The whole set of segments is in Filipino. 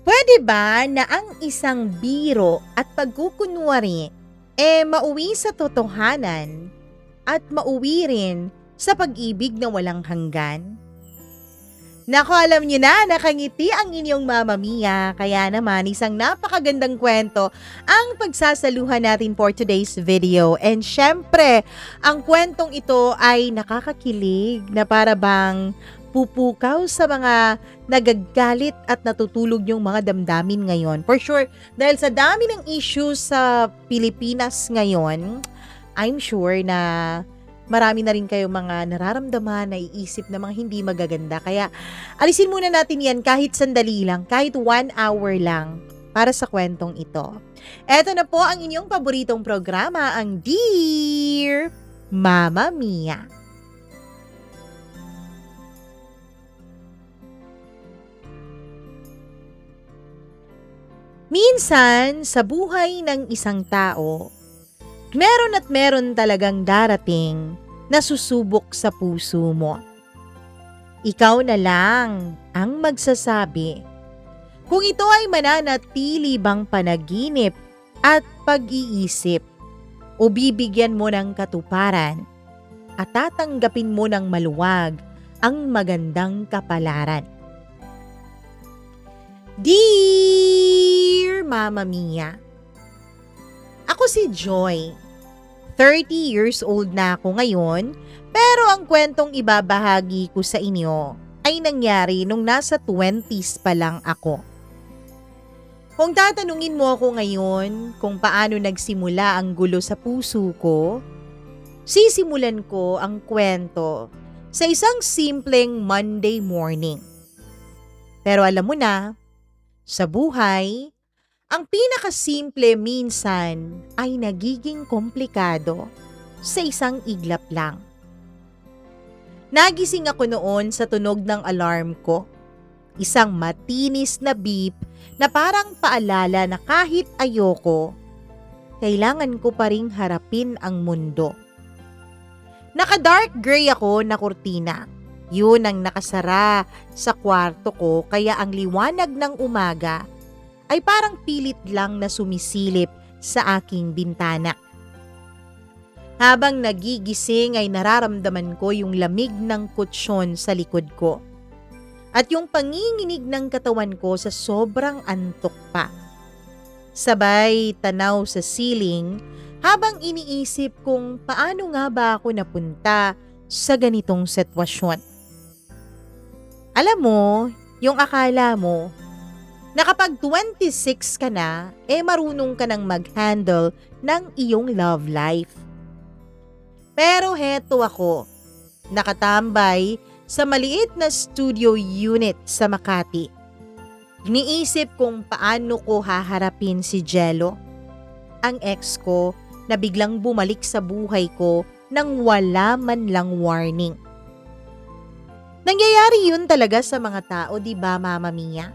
Puwede ba na ang isang biro at pagkukunwari, mauwi sa totohanan at mauwi rin sa pag-ibig na walang hanggan? Naku, alam niyo na, nakangiti ang inyong Mamma Mia. Kaya naman, isang napakagandang kwento ang pagsasaluhan natin for today's video. And syempre, ang kwentong ito ay nakakakilig na para bang pupukaw sa mga nagagalit at natutulog yung mga damdamin ngayon. For sure, dahil sa dami ng issues sa Pilipinas ngayon, I'm sure na marami na rin kayong mga nararamdaman, naiisip na mga hindi magaganda. Kaya alisin muna natin yan kahit sandali lang, kahit 1 hour lang para sa kwentong ito. Eto na po ang inyong paboritong programa, ang Dear Mamma Mia. Minsan, sa buhay ng isang tao, meron talagang darating na susubok sa puso mo. Ikaw na lang ang magsasabi kung ito ay mananatili bang panaginip at pag-iisip o bibigyan mo ng katuparan at tatanggapin mo ng maluwag ang magandang kapalaran. Dear Mamma Mia, ako si Joy. 30 years old na ako ngayon, pero ang kwentong ibabahagi ko sa inyo ay nangyari nung nasa 20s pa lang ako. Kung tatanungin mo ako ngayon kung paano nagsimula ang gulo sa puso ko, sisimulan ko ang kwento sa isang simpleng Monday morning. Pero alam mo na, sa buhay, ang pinakasimple minsan ay nagiging komplikado sa isang iglap lang. Nagising ako noon sa tunog ng alarm ko. Isang matinis na beep na parang paalala na kahit ayoko, kailangan ko pa ring harapin ang mundo. Naka-dark gray ako na kurtina. Yun ang nakasara sa kwarto ko kaya ang liwanag ng umaga ay parang pilit lang na sumisilip sa aking bintana. Habang nagigising ay nararamdaman ko yung lamig ng kutsyon sa likod ko at yung panginginig ng katawan ko sa sobrang antok pa. Sabay tanaw sa ceiling habang iniisip kung paano nga ba ako napunta sa ganitong sitwasyon. Alam mo, yung akala mo na kapag 26 ka na, marunong ka nang mag-handle ng iyong love life. Pero heto ako, nakatambay sa maliit na studio unit sa Makati. Iniisip kung paano ko haharapin si Jello, ang ex ko na biglang bumalik sa buhay ko nang wala man lang warning. Nangyayari yun talaga sa mga tao, di ba, Mamma Mia?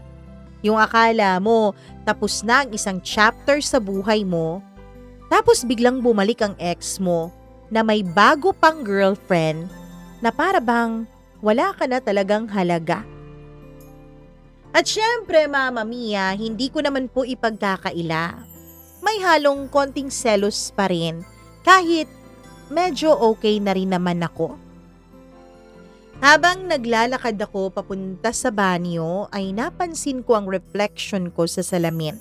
Yung akala mo tapos na ang isang chapter sa buhay mo, tapos biglang bumalik ang ex mo na may bago pang girlfriend na para bang wala ka na talagang halaga. At syempre, Mamma Mia, hindi ko naman po ipagkakaila. May halong konting selos pa rin kahit medyo okay na rin naman ako. Habang naglalakad ako papunta sa banyo ay napansin ko ang reflection ko sa salamin.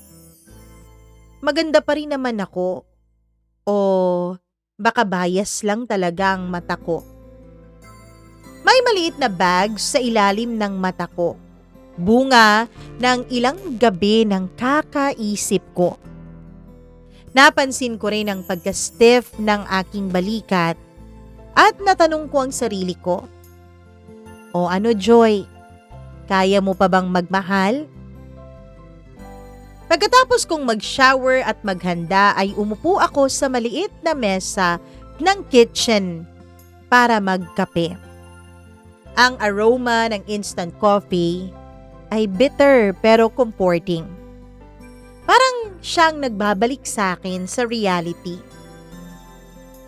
Maganda pa rin naman ako. O baka bias lang talaga ang mata ko. May maliit na bag sa ilalim ng mata ko. Bunga ng ilang gabi ng kakaisip ko. Napansin ko rin ang pagka-stiff ng aking balikat at natanong ko ang sarili ko. O ano, Joy? Kaya mo pa bang magmahal? Pagkatapos kong mag-shower at maghanda ay umupo ako sa maliit na mesa ng kitchen para magkape. Ang aroma ng instant coffee ay bitter pero comforting. Parang siyang nagbabalik sa akin sa reality.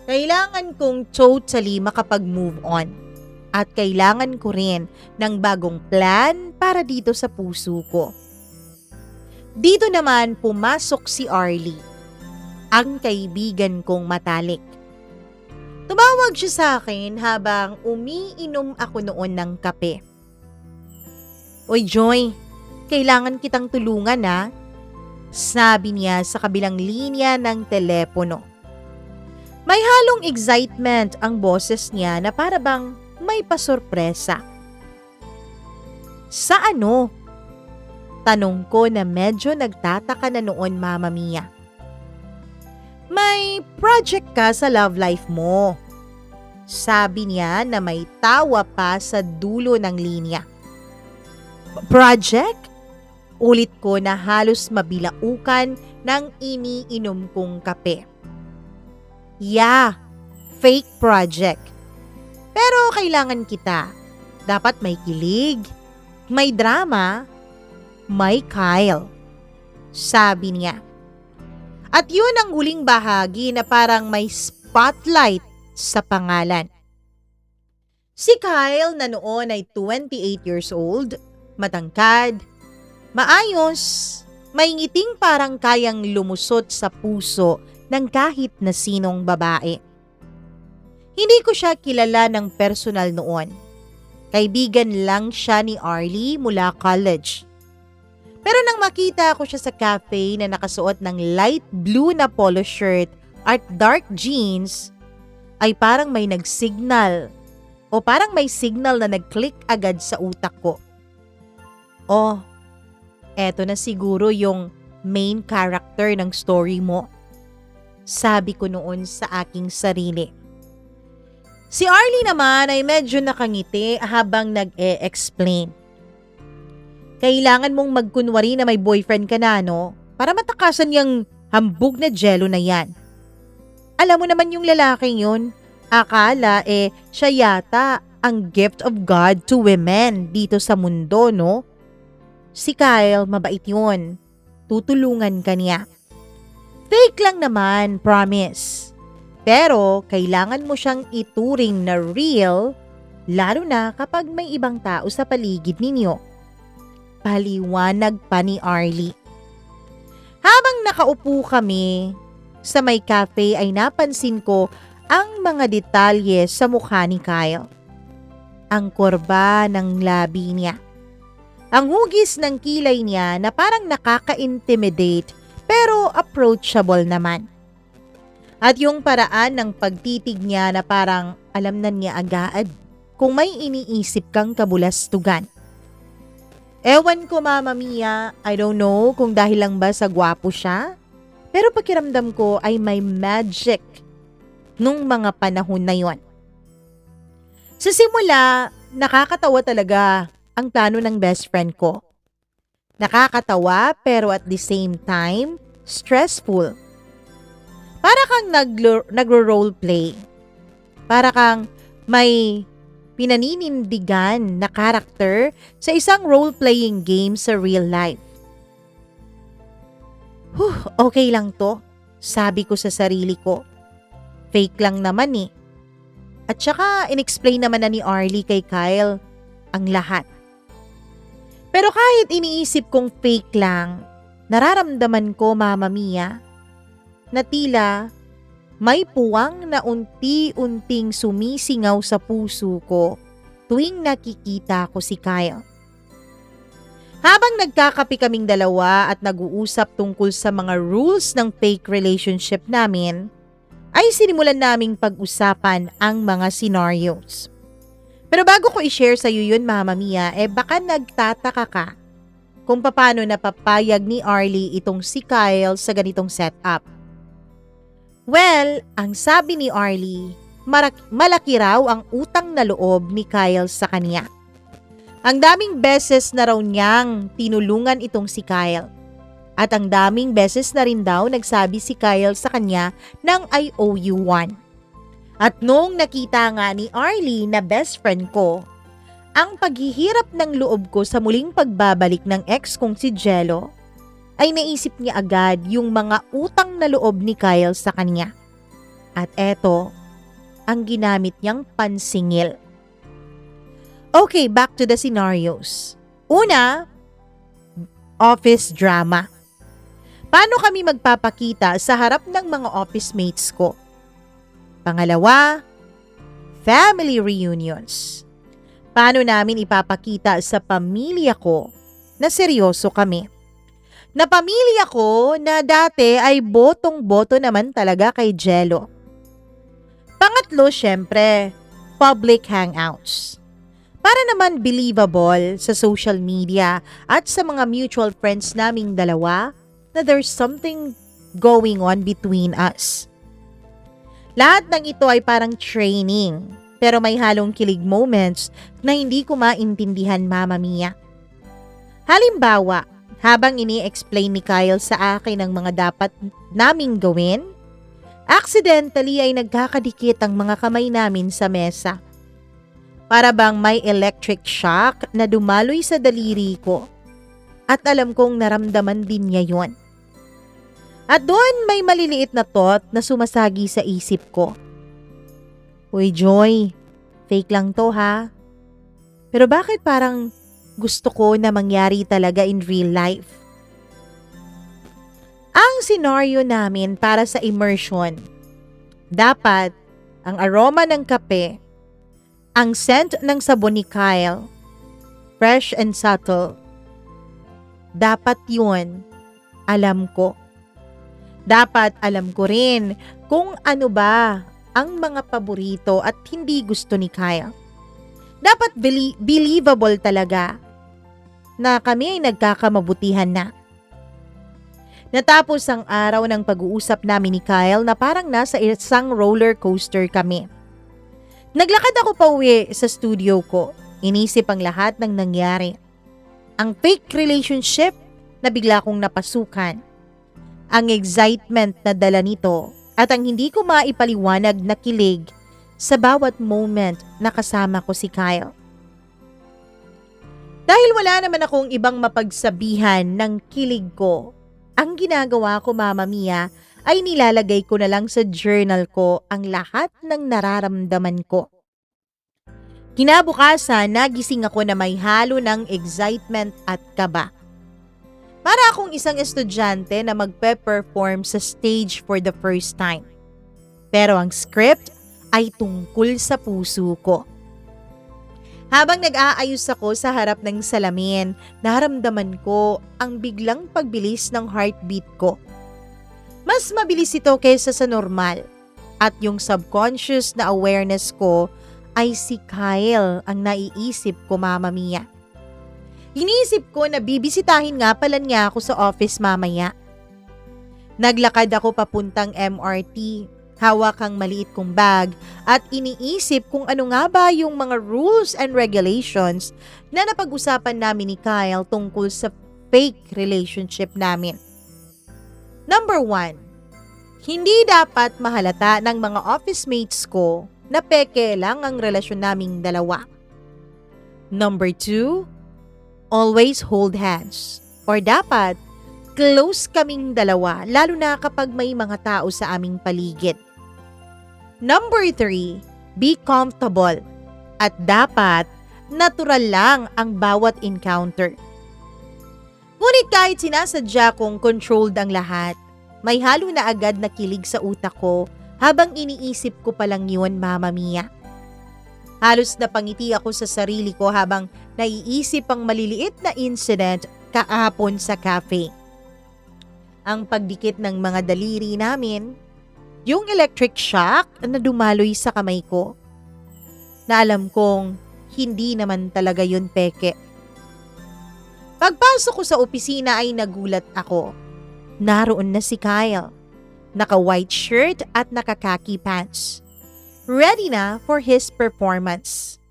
Kailangan kong totally makapag-move on. At kailangan ko rin ng bagong plan para dito sa puso ko. Dito naman pumasok si Arlie, ang kaibigan kong matalik. Tumawag siya sa akin habang umiinom ako noon ng kape. "Oy Joy, kailangan kitang tulungan ha," sabi niya sa kabilang linya ng telepono. May halong excitement ang boses niya na para bang may pasorpresa. "Sa ano?" Tanong ko na medyo nagtataka na noon, Mama Mia. "May project ka sa love life mo," sabi niya na may tawa pa sa dulo ng linya. "Project?" Ulit ko na halos mabilaukan ng iniinom kong kape. "Yeah, fake project. Pero kailangan kita. Dapat may kilig, may drama, may Kyle," sabi niya. At yun ang huling bahagi na parang may spotlight sa pangalan. Si Kyle na noon ay 28 years old, matangkad, maayos, may ngiting parang kayang lumusot sa puso ng kahit na sinong babae. Hindi ko siya kilala ng personal noon. Kaibigan lang siya ni Arlie mula college. Pero nang makita ko siya sa cafe na nakasuot ng light blue na polo shirt at dark jeans, ay parang may nagsignal o parang may signal na nag-click agad sa utak ko. "Oh, eto na siguro yung main character ng story mo," sabi ko noon sa aking sarili. Si Arlie naman ay medyo nakangiti habang nag-e-explain. "Kailangan mong magkunwari na may boyfriend ka na, no? Para matakasan yung hambog na jello na yan. Alam mo naman yung lalaking yun, akala siya yata ang gift of God to women dito sa mundo, no? Si Kyle, mabait yun. Tutulungan ka niya. Fake lang naman, promise. Pero kailangan mo siyang ituring na real, lalo na kapag may ibang tao sa paligid ninyo." Paliwanag pa ni Arlie. Habang nakaupo kami sa may cafe ay napansin ko ang mga detalye sa mukha ni Kyle. Ang korba ng labi niya. Ang hugis ng kilay niya na parang nakaka-intimidate pero approachable naman. At yung paraan ng pagtitig niya na parang alam na niya agad kung may iniisip kang kabulastugan. Ewan ko, Mama Mia, I don't know kung dahil lang ba sa gwapo siya, pero pakiramdam ko ay may magic nung mga panahon na yon. Sa simula, nakakatawa talaga ang plano ng best friend ko. Nakakatawa pero at the same time, stressful. Para kang nagro-roleplay. Para kang may pinaninindigan na karakter sa isang role-playing game sa real life. Okay lang to, sabi ko sa sarili ko. Fake lang naman eh. At saka inexplain naman na ni Arlie kay Kyle ang lahat. Pero kahit iniisip kong fake lang, nararamdaman ko, Mama Mia, na tila may puwang na unti-unting sumisingaw sa puso ko tuwing nakikita ko si Kyle. Habang nagkakape kaming dalawa at nag-uusap tungkol sa mga rules ng fake relationship namin, ay sinimulan naming pag-usapan ang mga scenarios. Pero bago ko i-share sa iyo yun, Mama Mia, baka nagtataka ka kung paano napapayag ni Arlie itong si Kyle sa ganitong setup. Well, ang sabi ni Arlie, malaki raw ang utang na loob ni Kyle sa kanya. Ang daming beses na raw niyang tinulungan itong si Kyle. At ang daming beses na rin daw nagsabi si Kyle sa kanya ng I owe you one. At noong nakita nga ni Arlie na best friend ko, ang paghihirap ng loob ko sa muling pagbabalik ng ex kong si Jello, ay naisip niya agad yung mga utang na loob ni Kyle sa kanya. At eto, ang ginamit niyang pansingil. Okay, back to the scenarios. Una, office drama. Paano kami magpapakita sa harap ng mga office mates ko? Pangalawa, family reunions. Paano namin ipapakita sa pamilya ko na seryoso kami? Na pamilya ko na dati ay botong-boto naman talaga kay Jello. Pangatlo, syempre, public hangouts. Para naman believable sa social media at sa mga mutual friends naming dalawa na there's something going on between us. Lahat ng ito ay parang training, pero may halong kilig moments na hindi ko maintindihan, Mama Mia. Halimbawa, habang ini-explain ni Kyle sa akin ang mga dapat naming gawin, accidentally ay nagkakadikit ang mga kamay namin sa mesa. Para bang may electric shock na dumaloy sa daliri ko. At alam kong naramdaman din niya yon. At doon may maliliit na thought na sumasagi sa isip ko. Uy Joy, fake lang to ha. Pero bakit parang gusto ko na mangyari talaga in real life? Ang senaryo namin para sa immersion, dapat ang aroma ng kape, ang scent ng sabon ni Kyle, fresh and subtle. Dapat yun, alam ko. Dapat alam ko rin kung ano ba ang mga paborito at hindi gusto ni Kyle. Dapat believable talaga na kami ay nagkakamabutihan na. Natapos ang araw ng pag-uusap namin ni Kyle na parang nasa isang roller coaster kami. Naglakad ako pa uwi sa studio ko. Inisip ang lahat ng nangyari. Ang fake relationship na bigla kong napasukan. Ang excitement na dala nito at ang hindi ko maipaliwanag na kilig sa bawat moment na kasama ko si Kyle. Dahil wala naman akong ibang mapagsabihan ng kilig ko, ang ginagawa ko, Mama Mia, ay nilalagay ko na lang sa journal ko ang lahat ng nararamdaman ko. Kinabukasan, nagising ako na may halo ng excitement at kaba. Para akong isang estudyante na magpe-perform sa stage for the first time. Pero ang script ay tungkol sa puso ko. Habang nag-aayos ako sa harap ng salamin, naramdaman ko ang biglang pagbilis ng heartbeat ko. Mas mabilis ito kaysa sa normal. At yung subconscious na awareness ko ay si Kyle ang naiisip ko, Mama Mia. Iniisip ko na bibisitahin nga pala niya ako sa office mamaya. Naglakad ako papuntang MRT, hawak ang maliit kong bag at iniisip kung ano nga ba yung mga rules and regulations na napag-usapan namin ni Kyle tungkol sa fake relationship namin. Number 1, hindi dapat mahalata ng mga office mates ko na peke lang ang relasyon naming dalawa. Number 2, always hold hands. Or dapat, close kaming dalawa lalo na kapag may mga tao sa aming paligid. Number 3, be comfortable. At dapat, natural lang ang bawat encounter. Ngunit kahit sinasadya kong controlled ang lahat, may halo na agad na kilig sa utak ko habang iniisip ko palang yun, Mama Mia. Halos napangiti ako sa sarili ko habang naiisip ang maliliit na incident kahapon sa cafe. Ang pagdikit ng mga daliri namin, yung electric shock na dumaloy sa kamay ko, na alam kong hindi naman talaga yun peke. Pagpasok ko sa opisina ay nagulat ako. Naroon na si Kyle, naka-white shirt at naka-khaki pants. Ready na for his performance.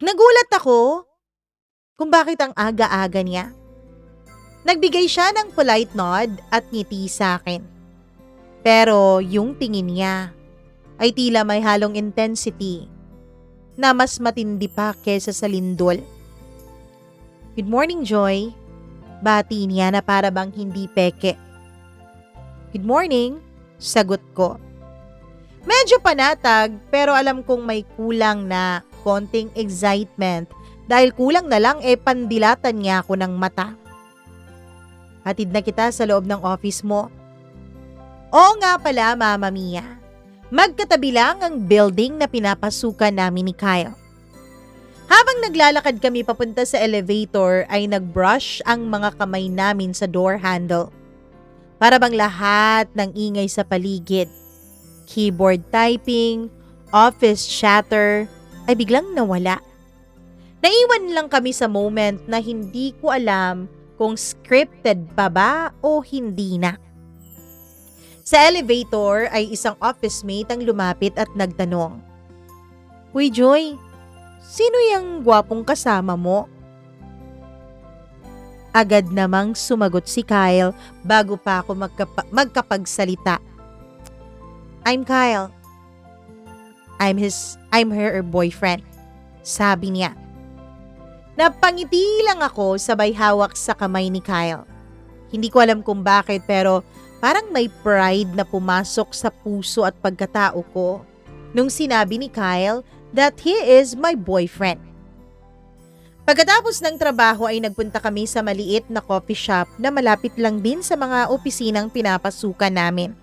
Nagulat ako kung bakit ang aga-aga niya. Nagbigay siya ng polite nod at ngiti sa akin. Pero yung tingin niya ay tila may halong intensity na mas matindi pa kesa sa lindol. Good morning, Joy. Bati niya na para bang hindi peke. Good morning, sagot ko. Medyo panatag pero alam kong may kulang na konting excitement dahil kulang na lang pandilatan niya ako ng mata. Hatid na kita sa loob ng office mo. Oo nga pala, Mama Mia. Magkatabi lang ang building na pinapasukan namin ni Kyle. Habang naglalakad kami papunta sa elevator ay nag-brush ang mga kamay namin sa door handle. Para bang lahat ng ingay sa paligid, keyboard typing, office chatter, ay biglang nawala. Naiwan lang kami sa moment na hindi ko alam kung scripted pa ba o hindi na. Sa elevator ay isang office mate ang lumapit at nagtanong, "Uy Joy, sino yung gwapong kasama mo?" Agad namang sumagot si Kyle bago pa ako magkapagsalita. "I'm Kyle. I'm her boyfriend," sabi niya. Napangiti lang ako sabay hawak sa kamay ni Kyle. Hindi ko alam kung bakit pero parang may pride na pumasok sa puso at pagkatao ko nung sinabi ni Kyle that he is my boyfriend. Pagkatapos ng trabaho ay nagpunta kami sa maliit na coffee shop na malapit lang din sa mga opisinang pinapasukan namin.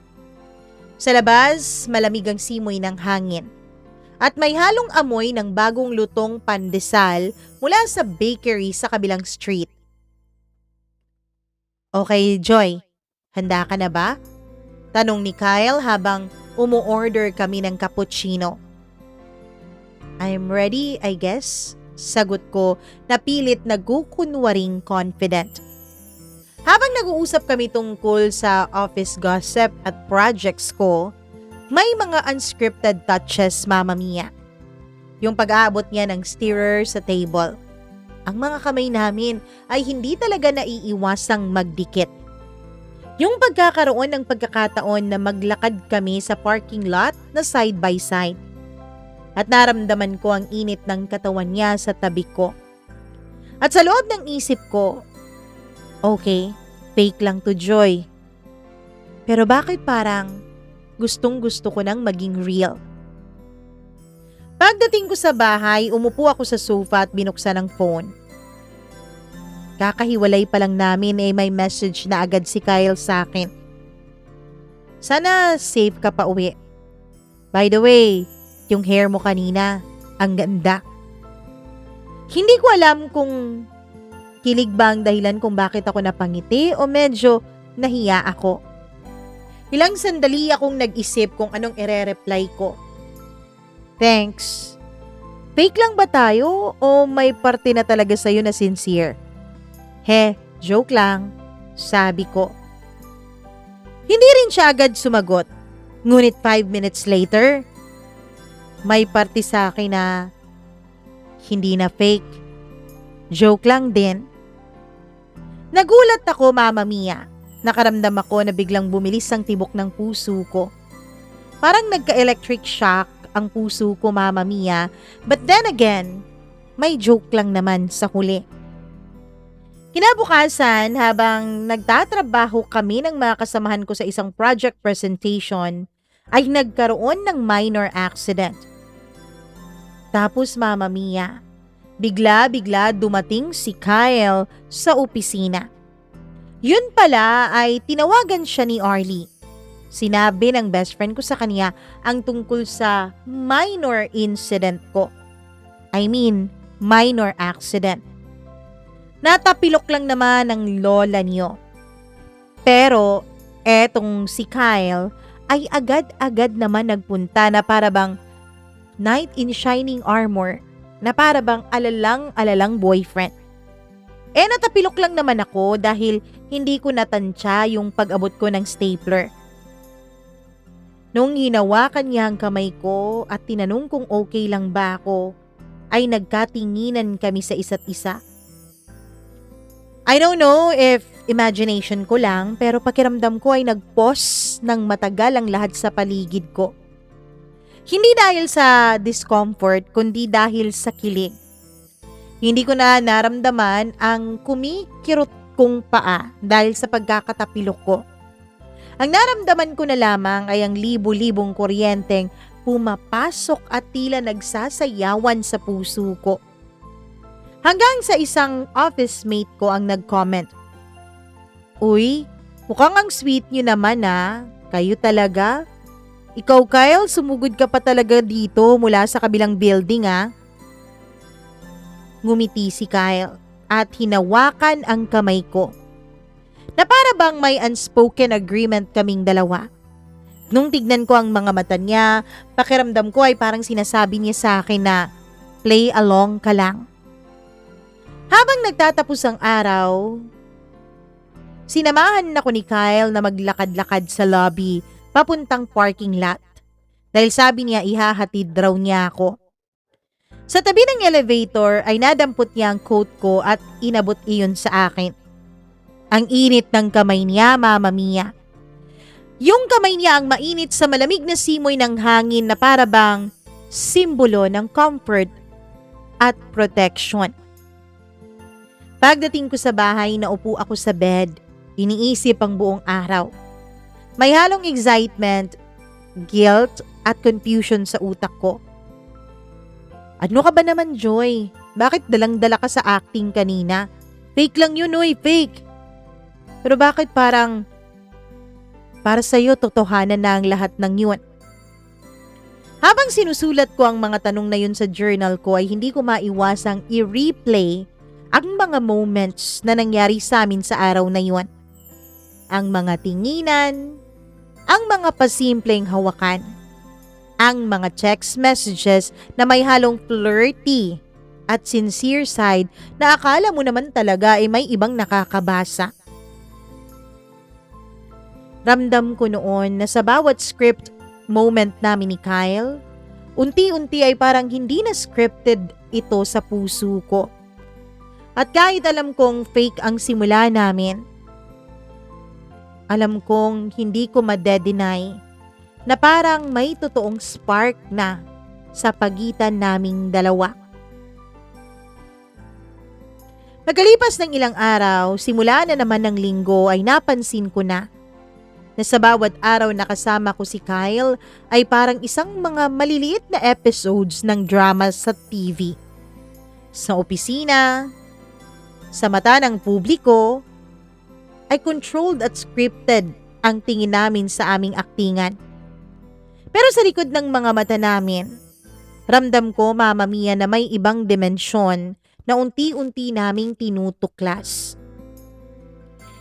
Sa labas, malamig ang simoy ng hangin. At may halong amoy ng bagong lutong pandesal mula sa bakery sa kabilang street. "Okay, Joy, handa ka na ba?" Tanong ni Kyle habang umu-order kami ng cappuccino. "I'm ready, I guess," sagot ko na pilit nagkukunwaring confident. Habang nag-uusap kami tungkol sa office gossip at projects ko, may mga unscripted touches, Mama Mia. Yung pag-aabot niya ng stirrer sa table. Ang mga kamay namin ay hindi talaga naiiwasang magdikit. Yung pagkakaroon ng pagkakataon na maglakad kami sa parking lot na side by side. At naramdaman ko ang init ng katawan niya sa tabi ko. At sa loob ng isip ko, okay, fake lang to, Joy. Pero bakit parang gustong-gusto ko nang maging real? Pagdating ko sa bahay, umupo ako sa sofa at binuksan ang phone. Kakahiwalay pa lang namin may message na agad si Kyle sa akin. "Sana safe ka pa uwi. By the way, yung hair mo kanina, ang ganda." Hindi ko alam kung kilig ba ang dahilan kung bakit ako napangiti o medyo nahiya ako. Ilang sandali akong nag-isip kung anong ire-reply ko. "Thanks. Fake lang ba tayo o may parte na talaga sa'yo na sincere?" Joke lang," sabi ko. Hindi rin siya agad sumagot. Ngunit 5 minutes later, may parte sa akin na hindi na fake. Joke lang din. Nagulat ako, Mama Mia. Nakaramdam ako na biglang bumilis ang tibok ng puso ko. Parang nagka-electric shock ang puso ko, Mama Mia. But then again, may joke lang naman sa huli. Kinabukasan, habang nagtatrabaho kami ng mga kasamahan ko sa isang project presentation, ay nagkaroon ng minor accident. Tapos, Mama Mia, bigla-bigla dumating si Kyle sa opisina. Yun pala ay tinawagan siya ni Arlie. Sinabi ng best friend ko sa kanya ang tungkol sa minor incident ko. I mean, minor accident. Natapilok lang naman ng lola niyo. Pero etong si Kyle ay agad-agad naman nagpunta na para bang knight in shining armor, na para bang alalang-alalang boyfriend. Natapilok lang naman ako dahil hindi ko natansya yung pag-abot ko ng stapler. Nung hinawakan niya ang kamay ko at tinanong kung okay lang ba ako, ay nagkatinginan kami sa isa't isa. I don't know if imagination ko lang, pero pakiramdam ko ay nag-pause ng matagal ang lahat sa paligid ko. Hindi dahil sa discomfort, kundi dahil sa kilig. Hindi ko na naramdaman ang kumikirot kong paa dahil sa pagkakatapilok ko. Ang naramdaman ko na lamang ay ang libu-libong kuryenteng pumapasok at tila nagsasayawan sa puso ko. Hanggang sa isang office mate ko ang nag-comment, Uy, mukhang ang sweet nyo naman Kayo talaga? Ikaw Kyle, sumugod ka pa talaga dito mula sa kabilang building Ngumiti si Kyle at hinawakan ang kamay ko. Na para bang may unspoken agreement kaming dalawa. Nung tignan ko ang mga mata niya, pakiramdam ko ay parang sinasabi niya sa akin na play along ka lang. Habang nagtatapos ang araw, sinamahan ako ni Kyle na maglakad-lakad sa lobby papuntang parking lot. Dahil sabi niya ihahatid raw niya ako. Sa tabi ng elevator ay nadampot niya ang coat ko at inabot iyon sa akin. Ang init ng kamay niya, Mama Mia. Yung kamay niya ang mainit sa malamig na simoy ng hangin na para bang simbolo ng comfort at protection. Pagdating ko sa bahay, naupo ako sa bed. Iniisip ang buong araw. May halong excitement, guilt, at confusion sa utak ko. Ano ka ba naman, Joy? Bakit dalang-dala ka sa acting kanina? Fake lang yun, fake. Pero bakit parang para sa'yo totohanan na ang lahat ng yun? Habang sinusulat ko ang mga tanong na yun sa journal ko ay hindi ko maiwasang i-replay ang mga moments na nangyari sa amin sa araw na yun. Ang mga tinginan, ang mga pasimpleng hawakan, ang mga text messages na may halong flirty at sincere side na akala mo naman talaga ay may ibang nakakabasa. Ramdam ko noon na sa bawat script moment namin ni Kyle, unti-unti ay parang hindi na scripted ito sa puso ko. At kahit alam kong fake ang simula namin, alam kong hindi ko made-deny na parang may totoong spark na sa pagitan naming dalawa. Pagkalipas ng ilang araw, simula na naman ng linggo ay napansin ko na sa bawat araw na kasama ko si Kyle ay parang isang mga maliliit na episodes ng drama sa TV. Sa opisina, sa mata ng publiko, ay controlled at scripted ang tingin namin sa aming aktingan. Pero sa likod ng mga mata namin, ramdam ko, Mama Mia, na may ibang dimensyon na unti-unti naming tinutuklas.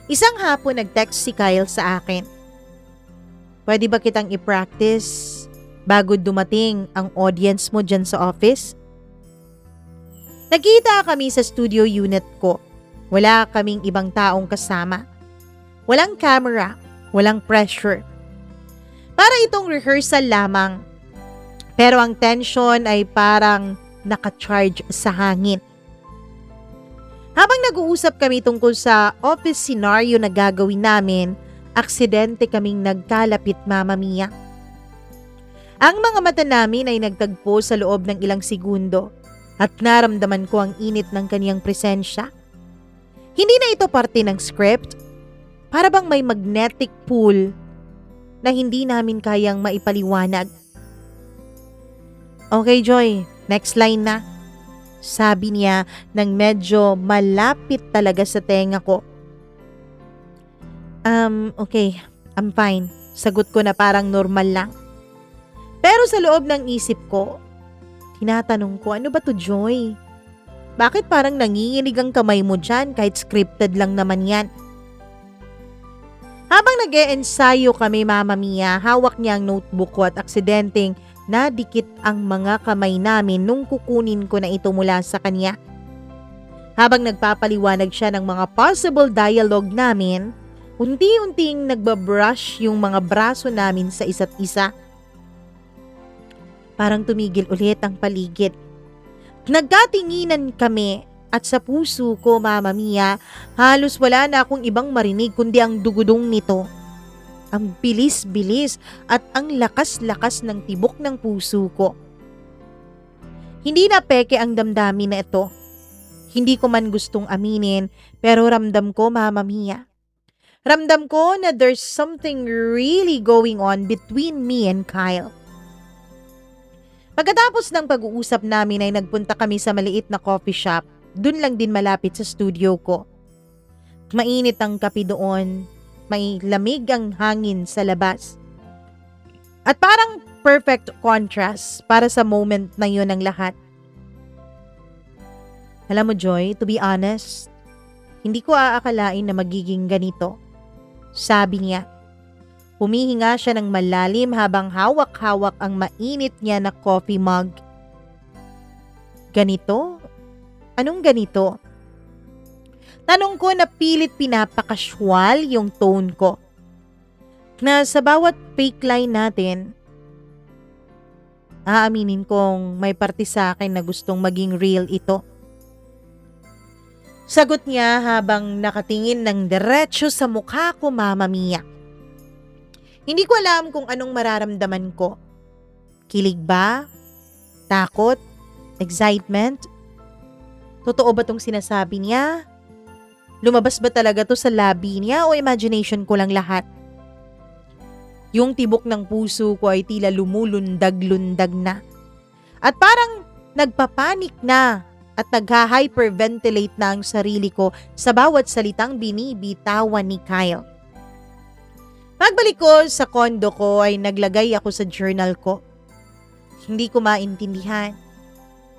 Isang hapon nag-text si Kyle sa akin. Pwede ba kitang i-practice bago dumating ang audience mo dyan sa office? Nagkita kami sa studio unit ko. Wala kaming ibang taong kasama. Walang camera, walang pressure. Para itong rehearsal lamang. Pero ang tension ay parang nakacharge sa hangin. Habang nag-uusap kami tungkol sa office scenario na gagawin namin, aksidente kaming nagkalapit, Mama Mia. Ang mga mata namin ay nagtagpo sa loob ng ilang segundo at naramdaman ko ang init ng kaniyang presensya. Hindi na ito parte ng script. Para bang may magnetic pull na hindi namin kayang maipaliwanag. Okay, Joy, next line na. Sabi niya nang medyo malapit talaga sa tenga ko. Okay, I'm fine. Sagot ko na parang normal lang. Pero sa loob ng isip ko, tinatanong ko, ano ba to, Joy? Bakit parang nanginginig ang kamay mo dyan kahit scripted lang naman yan? Habang nag-e-ensayo kami, Mama Mia, hawak niya ang notebook ko at aksidenteng nadikit ang mga kamay namin nung kukunin ko na ito mula sa kanya. Habang nagpapaliwanag siya ng mga possible dialogue namin, unti-unting nagbabrush yung mga braso namin sa isa't isa. Parang tumigil ulit ang paligid. Nagkatinginan kami. At sa puso ko, Mama Mia, halos wala na akong ibang marinig kundi ang dugudong nito. Ang bilis-bilis at ang lakas-lakas ng tibok ng puso ko. Hindi na peke ang damdamin na ito. Hindi ko man gustong aminin, pero ramdam ko, Mama Mia. Ramdam ko na there's something really going on between me and Kyle. Pagkatapos ng pag-uusap namin ay nagpunta kami sa maliit na coffee shop. Dun lang din malapit sa studio ko. Mainit ang kape doon, may lamig ang hangin sa labas. At parang perfect contrast para sa moment na yun ng lahat. Alam mo Joy, to be honest, hindi ko aakalain na magiging ganito. Sabi niya. Humihinga siya ng malalim habang hawak-hawak ang mainit niya na coffee mug. Ganito? Anong ganito? Tanong ko na pilit pinapakasyual yung tone ko. Na sa bawat fake line natin, aaminin kong may parte sa akin na gustong maging real ito. Sagot niya habang nakatingin ng diretso sa mukha ko, Mama Mia. Hindi ko alam kung anong mararamdaman ko. Kilig ba? Takot? Excitement? Totoo ba tong sinasabi niya? Lumabas ba talaga to sa labi niya o imagination ko lang lahat? Yung tibok ng puso ko ay tila lumulundag-lundag na. At parang nagpapanik na at nagha-hyperventilate na ang sarili ko sa bawat salitang binibitawan ni Kyle. Pagbalik ko sa kondo ko ay naglagay ako sa journal ko. Hindi ko maintindihan.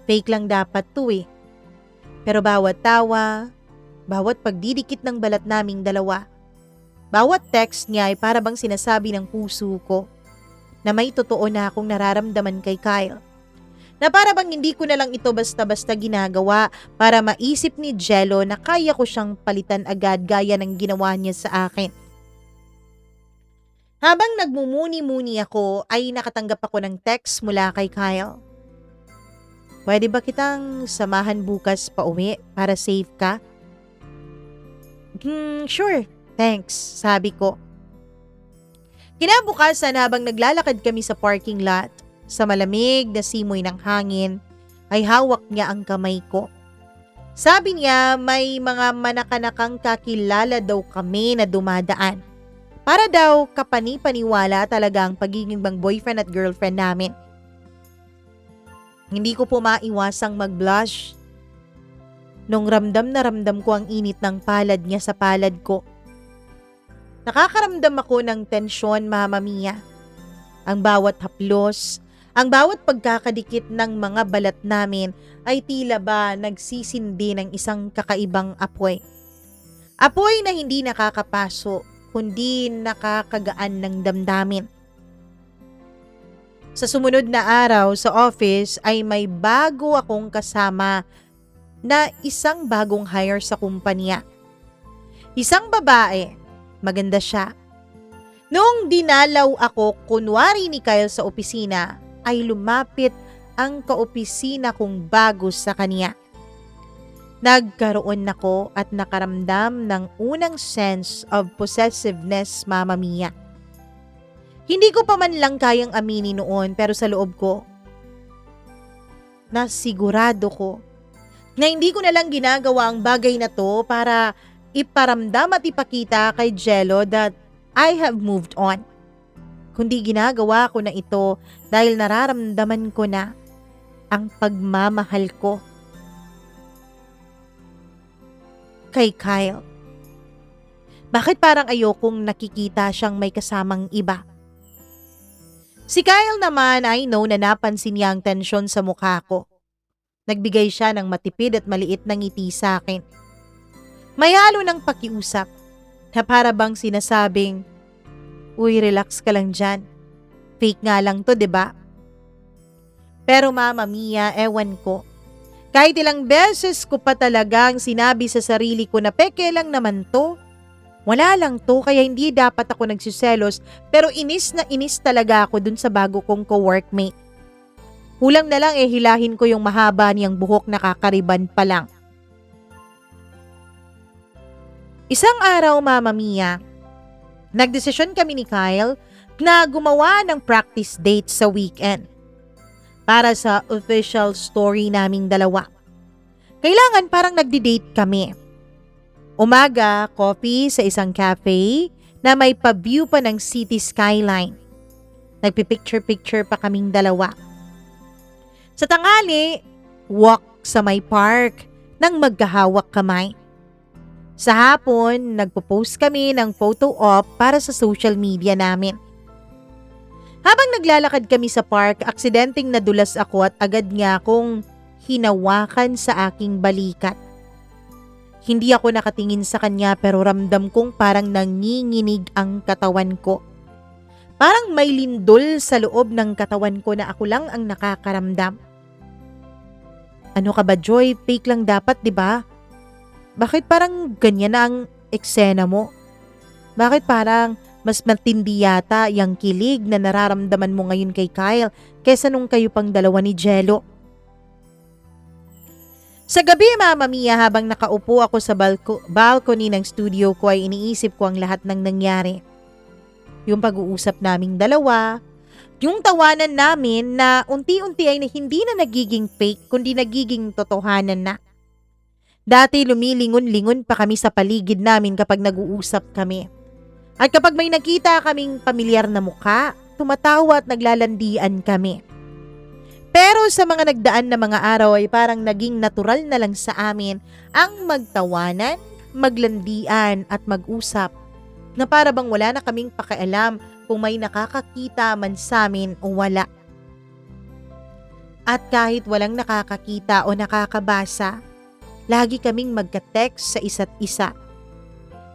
Fake lang dapat to eh. Pero bawat tawa, bawat pagdidikit ng balat naming dalawa, bawat text niya ay para bang sinasabi ng puso ko na may totoo na akong nararamdaman kay Kyle. Na para bang hindi ko na lang ito basta-basta ginagawa para maisip ni Jello na kaya ko siyang palitan agad gaya ng ginawa niya sa akin. Habang nagmumuni-muni ako ay nakatanggap ako ng text mula kay Kyle. Pwede ba kitang samahan bukas pa uwi para safe ka? Sure, thanks, sabi ko. Kinabukasan habang naglalakad kami sa parking lot, sa malamig na simoy ng hangin, ay hawak niya ang kamay ko. Sabi niya may mga manakanakang kakilala daw kami na dumadaan. Para daw kapani-paniwala talaga ang pagiging bang boyfriend at girlfriend namin. Hindi ko po maiwasang mag-blush nung ramdam na ramdam ko ang init ng palad niya sa palad ko. Nakakaramdam ako ng tensyon, Mama Mia. Ang bawat haplos, ang bawat pagkakadikit ng mga balat namin ay tila ba nagsisindi ng isang kakaibang apoy. Apoy na hindi nakakapaso, kundi nakakagaan ng damdamin. Sa sumunod na araw sa office ay may bago akong kasama na isang bagong hire sa kumpanya. Isang babae, maganda siya. Noong dinalaw ako kunwari ni Kyle sa opisina, ay lumapit ang kaopisina kong bago sa kanya. Nagkaroon ako at nakaramdam ng unang sense of possessiveness, Mama Mia. Hindi ko pa man lang kayang aminin noon pero sa loob ko, nasigurado ko na hindi ko na lang ginagawa ang bagay na to para iparamdam at ipakita kay Jello that I have moved on. Kundi ginagawa ko na ito dahil nararamdaman ko na ang pagmamahal ko kay Kyle. Bakit parang ayokong nakikita siyang may kasamang iba? Si Kyle naman, I know na napansin niya ang tensyon sa mukha ko. Nagbigay siya ng matipid at maliit na ngiti sa akin. May halo ng pakiusap na para bang sinasabing, "Uy, relax ka lang dyan. Fake nga lang to, 'di ba?" Pero Mama Mia, ewan ko. Kahit ilang beses ko pa talagang sinabi sa sarili ko na peke lang naman to. Wala lang to kaya hindi dapat ako nagsiselos pero inis na inis talaga ako dun sa bago kong co-workmate. Kulang na lang hilahin ko yung mahaba niyang buhok na kakariban pa lang. Isang araw, Mama Mia, nagdesisyon kami ni Kyle na gumawa ng practice date sa weekend para sa official story naming dalawa. Kailangan parang nagdi-date kami. Umaga, coffee sa isang cafe na may pa-view pa ng city skyline. Nagpipicture-picture pa kaming dalawa. Sa tanghali, walk sa may park nang magkahawak kamay. Sa hapon, nagpo-post kami ng photo op para sa social media namin. Habang naglalakad kami sa park, aksidenteng nadulas ako at agad nga akong hinawakan sa aking balikat. Hindi ako nakatingin sa kanya pero ramdam kong parang nanginginig ang katawan ko. Parang may lindol sa loob ng katawan ko na ako lang ang nakakaramdam. Ano ka ba, Joy? Fake lang dapat, di ba? Bakit parang ganyan na ang eksena mo? Bakit parang mas matindi yata yung kilig na nararamdaman mo ngayon kay Kyle kesa nung kayo pang dalawa ni Jello? Sa gabi, Mama Mia, habang nakaupo ako sa balcony ng studio ko ay iniisip ko ang lahat ng nangyari. Yung pag-uusap naming dalawa, yung tawanan namin na unti-unti ay hindi na nagiging fake kundi nagiging totohanan na. Dati lumilingon-lingon pa kami sa paligid namin kapag nag-uusap kami. At kapag may nakita kaming pamilyar na mukha, tumatawa at naglalandian kami. Pero sa mga nagdaan na mga araw ay parang naging natural na lang sa amin ang magtawanan, maglandian at mag-usap na para bang wala na kaming pakialam kung may nakakakita man sa amin o wala. At kahit walang nakakakita o nakakabasa, lagi kaming magka-text sa isa't isa.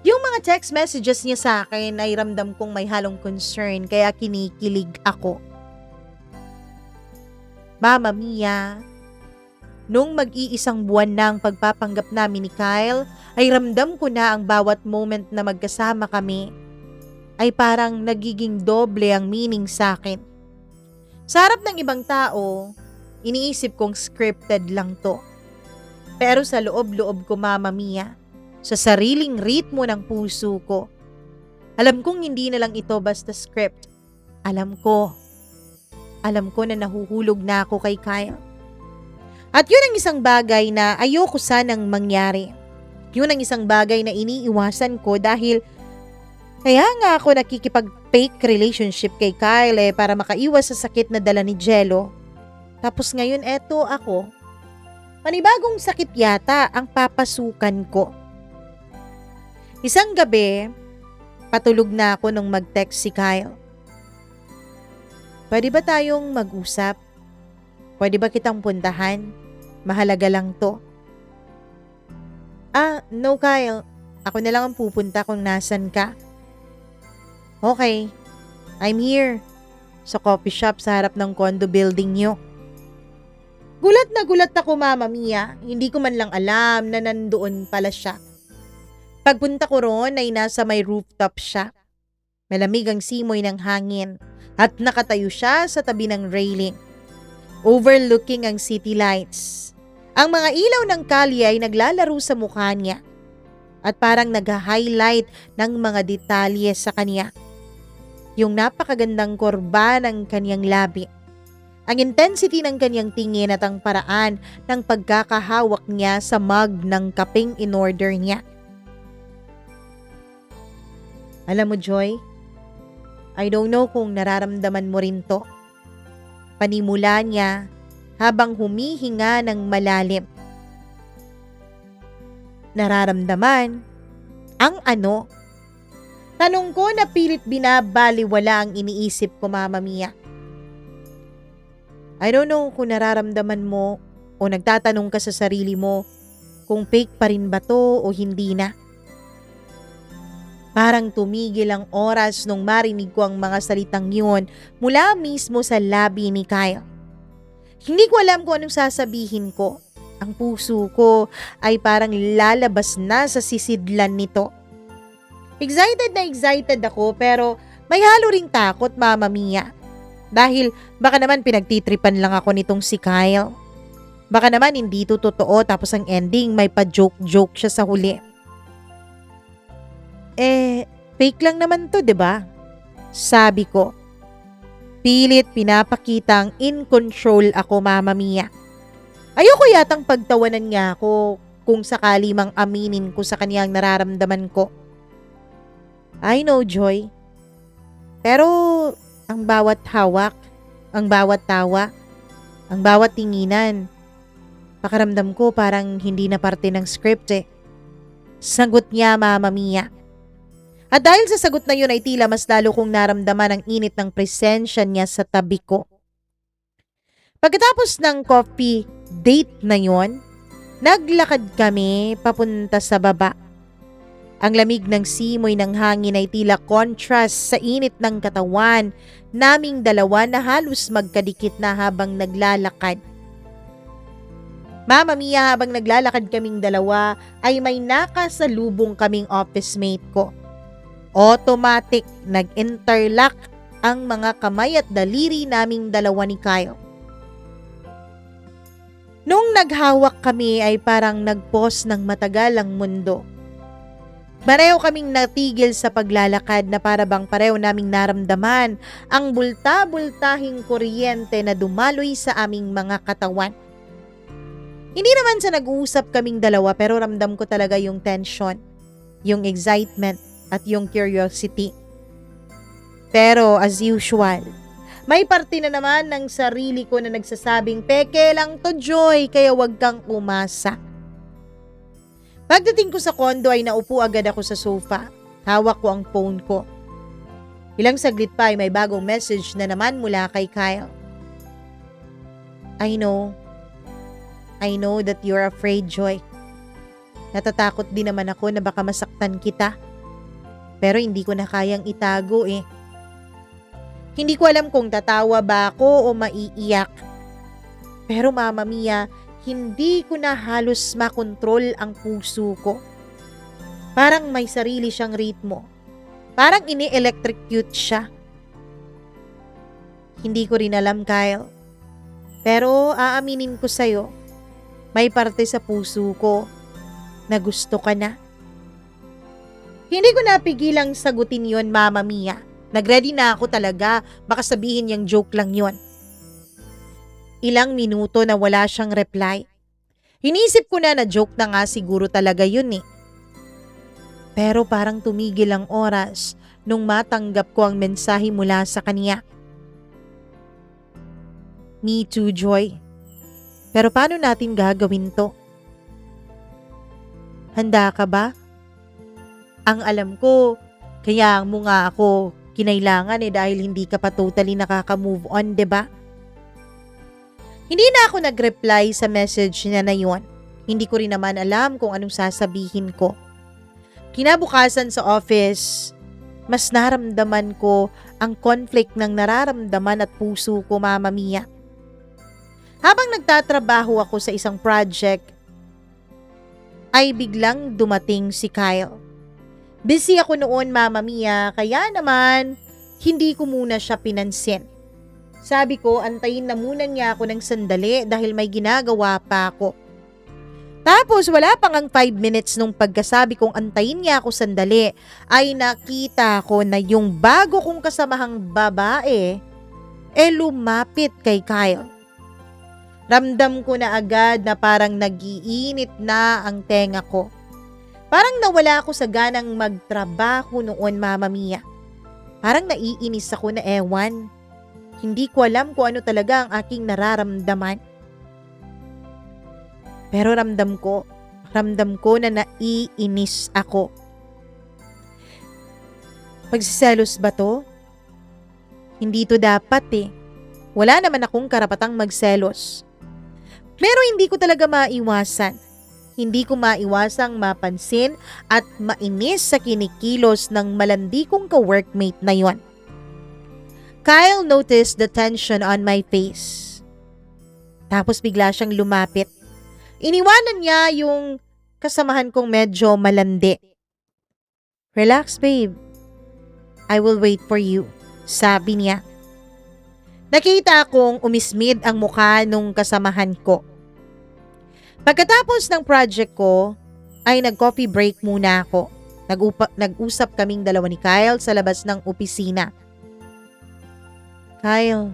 Yung mga text messages niya sa akin ay ramdam kong may halong concern kaya kinikilig ako. Mama Mia, nung mag-iisang buwan na ang pagpapanggap namin ni Kyle, ay ramdam ko na ang bawat moment na magkasama kami ay parang nagiging doble ang meaning sa akin. Sa harap ng ibang tao, iniisip kong scripted lang to. Pero sa loob-loob ko, Mama Mia, sa sariling ritmo ng puso ko, alam kong hindi na lang ito basta script. Alam ko na nahuhulog na ako kay Kyle. At yun ang isang bagay na ayoko sanang mangyari. Yun ang isang bagay na iniiwasan ko dahil kaya nga ako nakikipag-fake relationship kay Kyle para makaiwas sa sakit na dala ni Jello. Tapos ngayon eto ako, panibagong sakit yata ang papasukan ko. Isang gabi, patulog na ako nung mag-text si Kyle. Pwede ba tayong mag-usap? Pwede ba kitang puntahan? Mahalaga lang to. No Kyle. Ako na lang ang pupunta kung nasan ka. Okay. I'm here. Sa coffee shop sa harap ng condo building nyo. Gulat na gulat ako, Mama Mia. Hindi ko man lang alam na nandoon pala siya. Pagpunta ko roon ay nasa may rooftop siya. Malamig ang simoy ng hangin. At nakatayo siya sa tabi ng railing, overlooking ang city lights. Ang mga ilaw ng kalye ay naglalaro sa mukha niya at parang nag-highlight ng mga detalye sa kanya. Yung napakagandang kurba ng kanyang labi, ang intensity ng kanyang tingin at ang paraan ng pagkakahawak niya sa mug ng kapeng in-order niya. Alam mo, Joy, I don't know kung nararamdaman mo rin to. Panimula niya habang humihinga ng malalim. Nararamdaman? Ang ano? Tanong ko na pilit binabaliwala ang iniisip ko, Mama Mia. I don't know kung nararamdaman mo o nagtatanong ka sa sarili mo kung fake pa rin ba to o hindi na. Parang tumigil ang oras nung marinig ko ang mga salitang yun mula mismo sa labi ni Kyle. Hindi ko alam kung anong sasabihin ko. Ang puso ko ay parang lalabas na sa sisidlan nito. Excited na excited ako pero may halo ring takot, Mama Mia. Dahil baka naman pinagtitripan lang ako nitong si Kyle. Baka naman hindi to totoo tapos ang ending may pa-joke-joke siya sa huli. Fake lang naman to, 'di ba? Sabi ko. Pilit pinapakita ang in control ako, Mama Mia. Ayoko yatang pagtawanan niya ako kung sakali mang aminin ko sa kanya ang nararamdaman ko. I know, Joy. Pero ang bawat hawak, ang bawat tawa, ang bawat tinginan, pakaramdam ko parang hindi na parte ng script . Sagot niya, Mama Mia. At dahil sa sagot na yun ay tila mas lalo kong naramdaman ang init ng presensya niya sa tabi ko. Pagkatapos ng coffee date na yon, naglakad kami papunta sa baba. Ang lamig ng simoy ng hangin ay tila contrast sa init ng katawan naming dalawa na halos magkadikit na habang naglalakad. Mama Mia, habang naglalakad kaming dalawa ay may nakasalubong kaming office mate ko. Automatic nag-interlock ang mga kamay at daliri naming dalawa ni Kyle. Nung naghawak kami ay parang nag-pause ng matagal ang mundo. Pareho kaming natigil sa paglalakad na para bang pareho naming naramdaman ang bulta-bultahing kuryente na dumaloy sa aming mga katawan. Hindi naman sa nag-uusap kaming dalawa pero ramdam ko talaga yung tension, yung excitement at yung curiosity. Pero as usual, may parte na naman ng sarili ko na nagsasabing peke lang to, Joy, kaya wag kang umasa. Pagdating ko sa kondo ay naupo agad ako sa sofa. Hawak ko ang phone ko. Ilang saglit pa ay may bagong message na naman mula kay Kyle. I know that you're afraid, Joy. Natatakot din naman ako na baka masaktan kita. Pero hindi ko na kayang itago eh. Hindi ko alam kung tatawa ba ako o maiiyak. Pero Mama Mia, hindi ko na halos makontrol ang puso ko. Parang may sarili siyang ritmo. Parang ini-electrocute siya. Hindi ko rin alam, Kyle. Pero aaminin ko sa'yo, may parte sa puso ko na gusto ka na. Hindi ko napigilang sagutin yon, Mama Mia. Nagready na ako talaga, baka sabihin niyang joke lang yon. Ilang minuto na wala siyang reply. Inisip ko na joke na nga siguro talaga yun eh. Pero parang tumigil ang oras nung matanggap ko ang mensahe mula sa kanya. Me too, Joy. Pero paano natin gagawin to? Handa ka ba? Ang alam ko, kaya mo nga ako kinailangan dahil hindi ka pa totally nakaka-move on, 'di ba? Hindi na ako nag-reply sa message niya na yon. Hindi ko rin naman alam kung anong sasabihin ko. Kinabukasan sa office, mas naramdaman ko ang conflict ng nararamdaman at puso ko, Mama Mia. Habang nagtatrabaho ako sa isang project, ay biglang dumating si Kyle. Busy ako noon, Mama Mia, kaya naman hindi ko muna siya pinansin. Sabi ko, antayin na muna niya ako ng sandali dahil may ginagawa pa ako. Tapos wala pang ang 5 minutes nung pagkasabi kong antayin niya ako sandali, ay nakita ko na yung bago kong kasamahang babae, lumapit kay Kyle. Ramdam ko na agad na parang nagiinit na ang tenga ko. Parang nawala ako sa ganang magtrabaho noon, Mama Mia. Parang naiinis ako na ewan. Hindi ko alam kung ano talaga ang aking nararamdaman. Pero ramdam ko na naiinis ako. Pagsiselos ba to? Hindi to dapat eh. Wala naman akong karapatang magselos. Pero hindi ko talaga maiwasan. Hindi ko maiwasang mapansin at mainis sa kinikilos ng malandi kong ka-workmate na yon. Kyle noticed the tension on my face. Tapos bigla siyang lumapit. Iniwanan niya yung kasamahan kong medyo malandi. Relax, babe. I will wait for you, sabi niya. Nakita kong umismid ang mukha nung kasamahan ko. Pagkatapos ng project ko, ay nag-coffee break muna ako. Nag-usap kaming dalawa ni Kyle sa labas ng opisina. Kyle,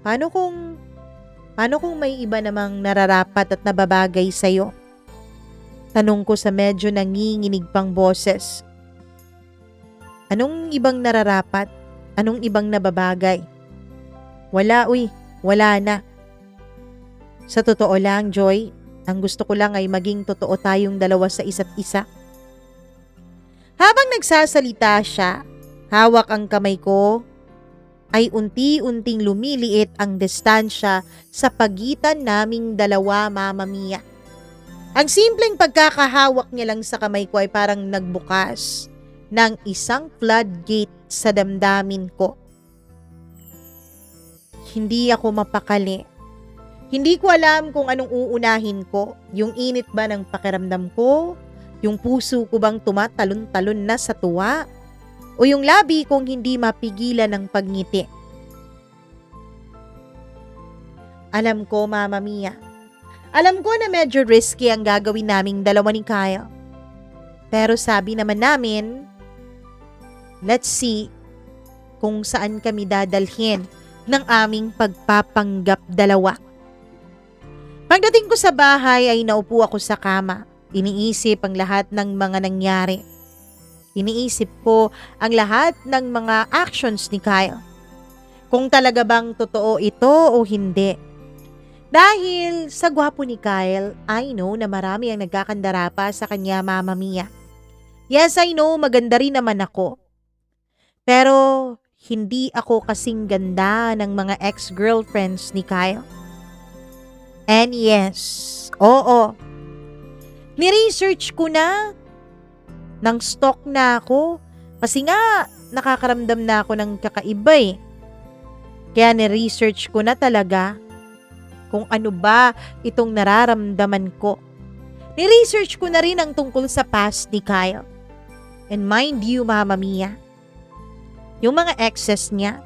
paano kung may iba namang nararapat at nababagay sa'yo? Tanong ko sa medyo nanginginig pang boses. Anong ibang nararapat? Anong ibang nababagay? Wala na. Sa totoo lang, Joy, Ang gusto ko lang ay maging totoo tayong dalawa sa isa't isa. Habang nagsasalita siya, hawak ang kamay ko, ay unti-unting lumiliit ang distansya sa pagitan naming dalawa, Mama Mia. Ang simpleng pagkakahawak niya lang sa kamay ko ay parang nagbukas ng isang floodgate sa damdamin ko. Hindi ako mapakali. Hindi ko alam kung anong uunahin ko. Yung init ba ng pakiramdam ko? Yung puso ko bang tumatalon-talon na sa tuwa? O yung labi kong hindi mapigilan ng pagngiti? Alam ko, Mama Mia. Alam ko na medyo risky ang gagawin naming dalawa ni Kyle. Pero sabi naman namin, let's see kung saan kami dadalhin ng aming pagpapanggap dalawa. Pagdating ko sa bahay ay naupo ako sa kama. Iniisip ang lahat ng mga nangyari. Iniisip ko ang lahat ng mga actions ni Kyle. Kung talaga bang totoo ito o hindi. Dahil sa gwapo ni Kyle, I know na marami ang nagkakandara pa sa kanya, Mama Mia. Yes, I know, maganda rin naman ako. Pero hindi ako kasing ganda ng mga ex-girlfriends ni Kyle. And yes, oo. Ni-research ko na. Nang stalk na ako. Kasi nga, nakakaramdam na ako ng kakaiba eh. Kaya ni-research ko na talaga kung ano ba itong nararamdaman ko. Ni-research ko na rin ang tungkol sa past ni Kyle. And mind you, Mama Mia, yung mga exes niya,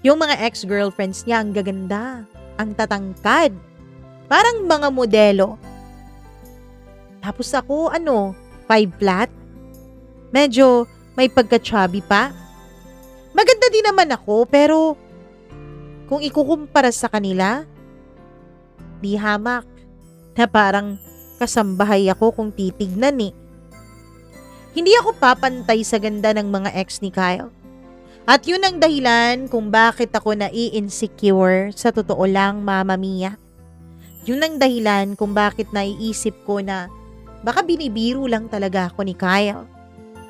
yung mga ex-girlfriends niya, ang gaganda, ang tatangkad, parang mga modelo. Tapos ako, 5 flat? Medyo may pagka-chubby pa. Maganda din naman ako, pero kung ikukumpara sa kanila, di hamak na parang kasambahay ako kung titignan eh. Hindi ako papantay sa ganda ng mga ex ni Kyle. At yun ang dahilan kung bakit ako nai-insecure, sa totoo lang, Mama Mia. Yun ang dahilan kung bakit naiisip ko na baka binibiro lang talaga ako ni Kyle.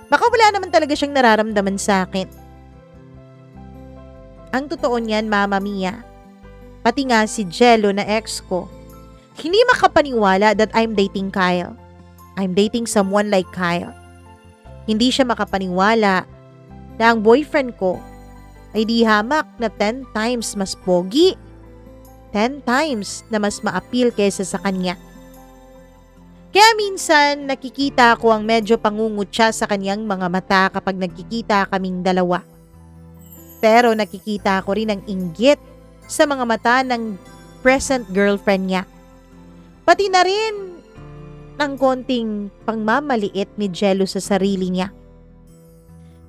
Baka wala naman talaga siyang nararamdaman sa akin. Ang totoo niyan, Mama Mia, pati nga si Jello na ex ko, hindi makapaniwala that I'm dating Kyle. I'm dating someone like Kyle. Hindi siya makapaniwala na ang boyfriend ko ay di hamak na 10 times mas pogi, 10 times na mas ma-appeal kaysa sa kanya. Kaya minsan nakikita ko ang medyo pangungut siya sa kanyang mga mata kapag nagkikita kaming dalawa. Pero nakikita ko rin ang inggit sa mga mata ng present girlfriend niya. Pati na rin ng konting pangmamaliit ni Jello sa sarili niya.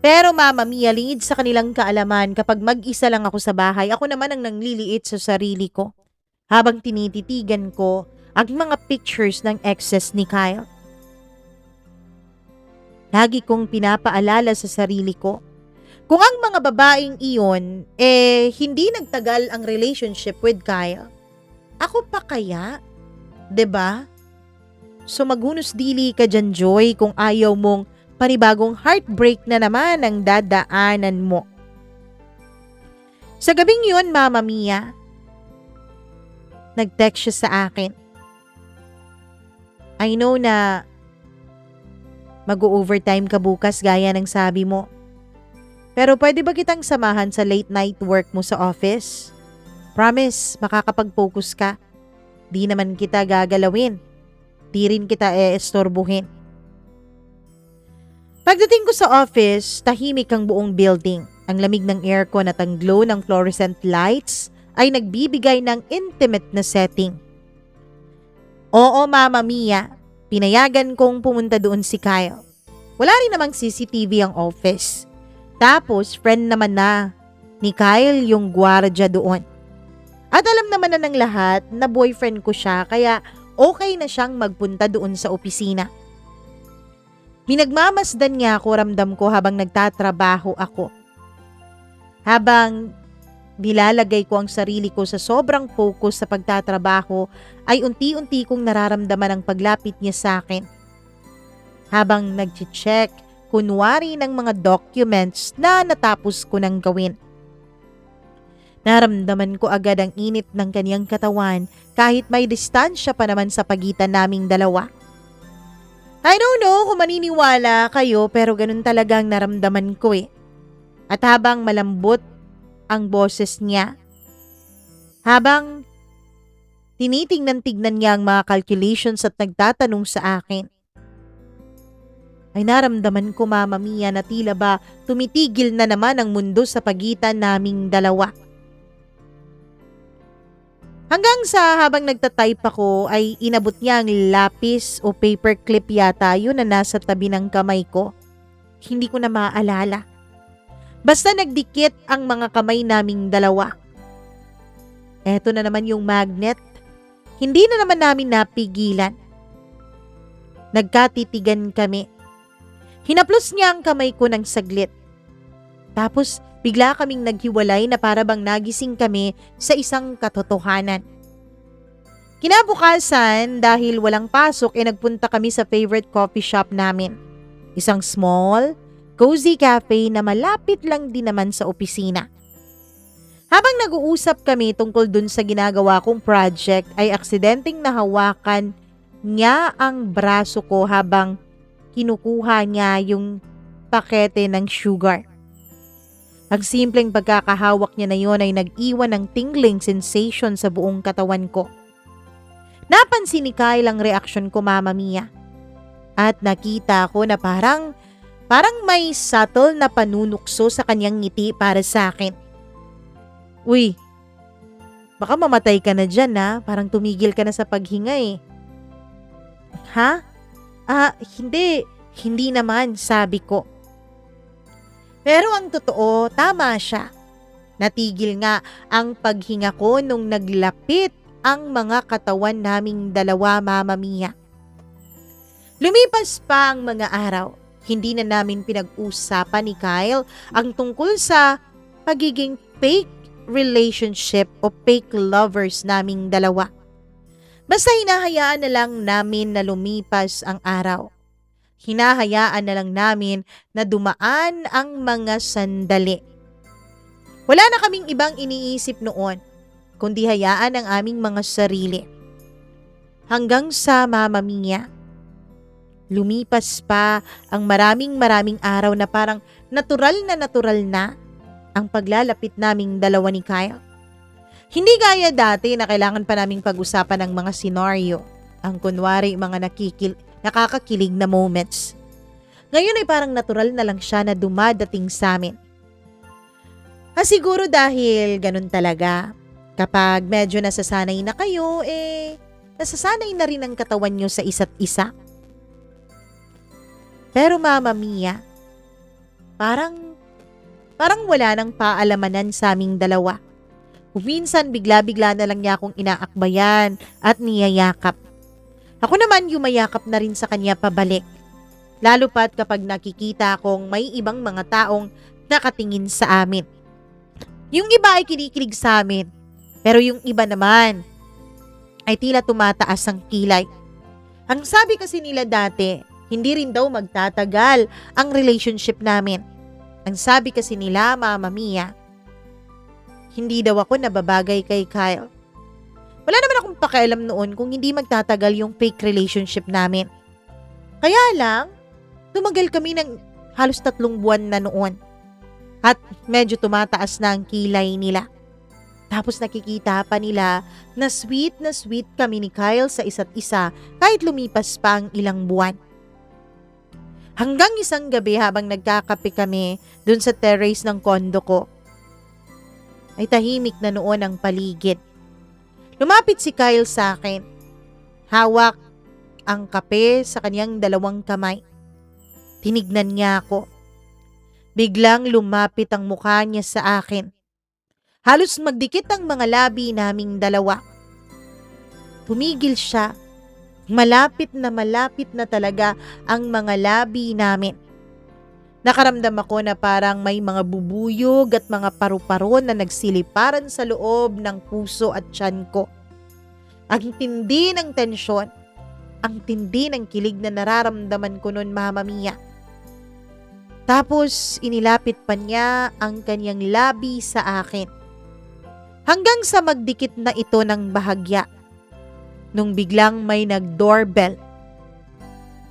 Pero Mama Mia, lingid sa kanilang kaalaman, kapag mag-isa lang ako sa bahay, ako naman ang nangliliit sa sarili ko. Habang tinititigan ko ang mga pictures ng exes ni Kyle. Lagi kong pinapaalala sa sarili ko, kung ang mga babaeng iyon, hindi nagtagal ang relationship with Kyle, ako pa kaya? 'Di ba? So maghunos dili ka dyan, Joy, kung ayaw mong panibagong heartbreak na naman ang dadaanan mo. Sa gabing yun, Mama Mia, nag-text siya sa akin. I know na mag-overtime ka bukas gaya ng sabi mo. Pero pwede ba kitang samahan sa late night work mo sa office? Promise, makakapag-focus ka. Di naman kita gagalawin. Di rin kita estorbuhin. Pagdating ko sa office, tahimik ang buong building. Ang lamig ng aircon at ang glow ng fluorescent lights ay nagbibigay ng intimate na setting. Oo, Mama Mia, pinayagan kong pumunta doon si Kyle. Wala rin namang CCTV ang office. Tapos, friend naman na ni Kyle yung gwardiya doon. At alam naman na ng lahat na boyfriend ko siya, kaya okay na siyang magpunta doon sa opisina. Minagmamasdan niya ako, ramdam ko, habang nagtatrabaho ako. Habang Nilalagay ko ang sarili ko sa sobrang focus sa pagtatrabaho ay unti-unti kong nararamdaman ang paglapit niya sa akin. Habang nag-check, kunwari ng mga documents na natapos ko nang gawin. Naramdaman ko agad ang init ng kaniyang katawan kahit may distansya pa naman sa pagitan naming dalawa. I don't know kung maniniwala kayo pero ganun talaga ang naramdaman ko eh. At habang malambot ang boses niya, habang tinitingnan-tignan niya ang mga calculations at nagtatanong sa akin, ay naramdaman ko, Mama Mia, na tila ba tumitigil na naman ang mundo sa pagitan naming dalawa. Hanggang sa habang nagtatype ako ay inabot niya ang lapis o paperclip yata yun na nasa tabi ng kamay ko. Hindi ko na maaalala. Basta nagdikit ang mga kamay naming dalawa. Eto na naman yung magnet. Hindi na naman namin napigilan. Nagkatitigan kami. Hinaplos niya ang kamay ko ng saglit. Tapos bigla kaming naghiwalay na para bang nagising kami sa isang katotohanan. Kinabukasan, dahil walang pasok, nagpunta kami sa favorite coffee shop namin. Isang small, cozy cafe na malapit lang din naman sa opisina. Habang nag-uusap kami tungkol dun sa ginagawa kong project, ay aksidenteng nahawakan niya ang braso ko habang kinukuha niya yung pakete ng sugar. Ang simpleng pagkakahawak niya na yon ay nag-iwan ng tingling sensation sa buong katawan ko. Napansin ni Kyle ang reaksyon ko, Mama Mia. At nakita ko na parang may subtle na panunukso sa kanyang ngiti para sa akin. Uy, baka mamatay ka na dyan ha, parang tumigil ka na sa paghinga eh. Ha? Hindi naman, sabi ko. Pero ang totoo, tama siya. Natigil nga ang paghinga ko nung naglapit ang mga katawan naming dalawa, Mama Mia. Lumipas pa ang mga araw. Hindi na namin pinag-usapan ni Kyle ang tungkol sa pagiging fake relationship o fake lovers naming dalawa. Basta hinahayaan na lang namin na lumipas ang araw. Hinahayaan na lang namin na dumaan ang mga sandali. Wala na kaming ibang iniisip noon, kundi hayaan ang aming mga sarili. Hanggang sa, Mama Mia, lumipas pa ang maraming araw na parang natural na ang paglalapit naming dalawa ni Kyle. Hindi gaya dati na kailangan pa naming pag-usapan ng mga senaryo, ang kunwari mga nakakakilig na moments. Ngayon ay parang natural na lang siya na dumadating sa amin. Siguro dahil ganun talaga. Kapag medyo nasasanay na kayo, nasasanay na rin ang katawan nyo sa isa't isa. Pero Mama Mia, parang wala nang paalamanan sa aming dalawa. Minsan bigla-bigla na lang niya akong inaakbayan at niyayakap. Ako naman yumayakap na rin sa kanya pabalik. Lalo pat kapag nakikita akong may ibang mga taong nakatingin sa amin. Yung iba ay kinikilig sa amin, pero yung iba naman ay tila tumataas ang kilay. Ang sabi kasi nila dati, hindi rin daw magtatagal ang relationship namin. Ang sabi kasi nila, Mama Mia, hindi daw ako nababagay kay Kyle. Wala naman akong pakialam noon kung hindi magtatagal yung fake relationship namin. Kaya lang, tumagal kami ng halos 3 buwan na noon. At medyo tumataas na ang kilay nila. Tapos nakikita pa nila na sweet kami ni Kyle sa isa't isa kahit lumipas pa ang ilang buwan. Hanggang isang gabi habang nagkakape kami dun sa terrace ng kondo ko, ay tahimik na noon ang paligid. Lumapit si Kyle sa akin. Hawak ang kape sa kanyang 2 kamay. Tinignan niya ako. Biglang lumapit ang mukha niya sa akin. Halos magdikit ang mga labi naming dalawa. Tumigil siya. Malapit na talaga ang mga labi namin. Nakaramdam ako na parang may mga bubuyog at mga paru-paro na nagsiliparan sa loob ng puso at tiyan ko. Ang tindi ng tensyon, ang tindi ng kilig na nararamdaman ko noon, Mama Mia. Tapos inilapit pa niya ang kanyang labi sa akin. Hanggang sa magdikit na ito ng bahagya. Nung biglang may nag-doorbell.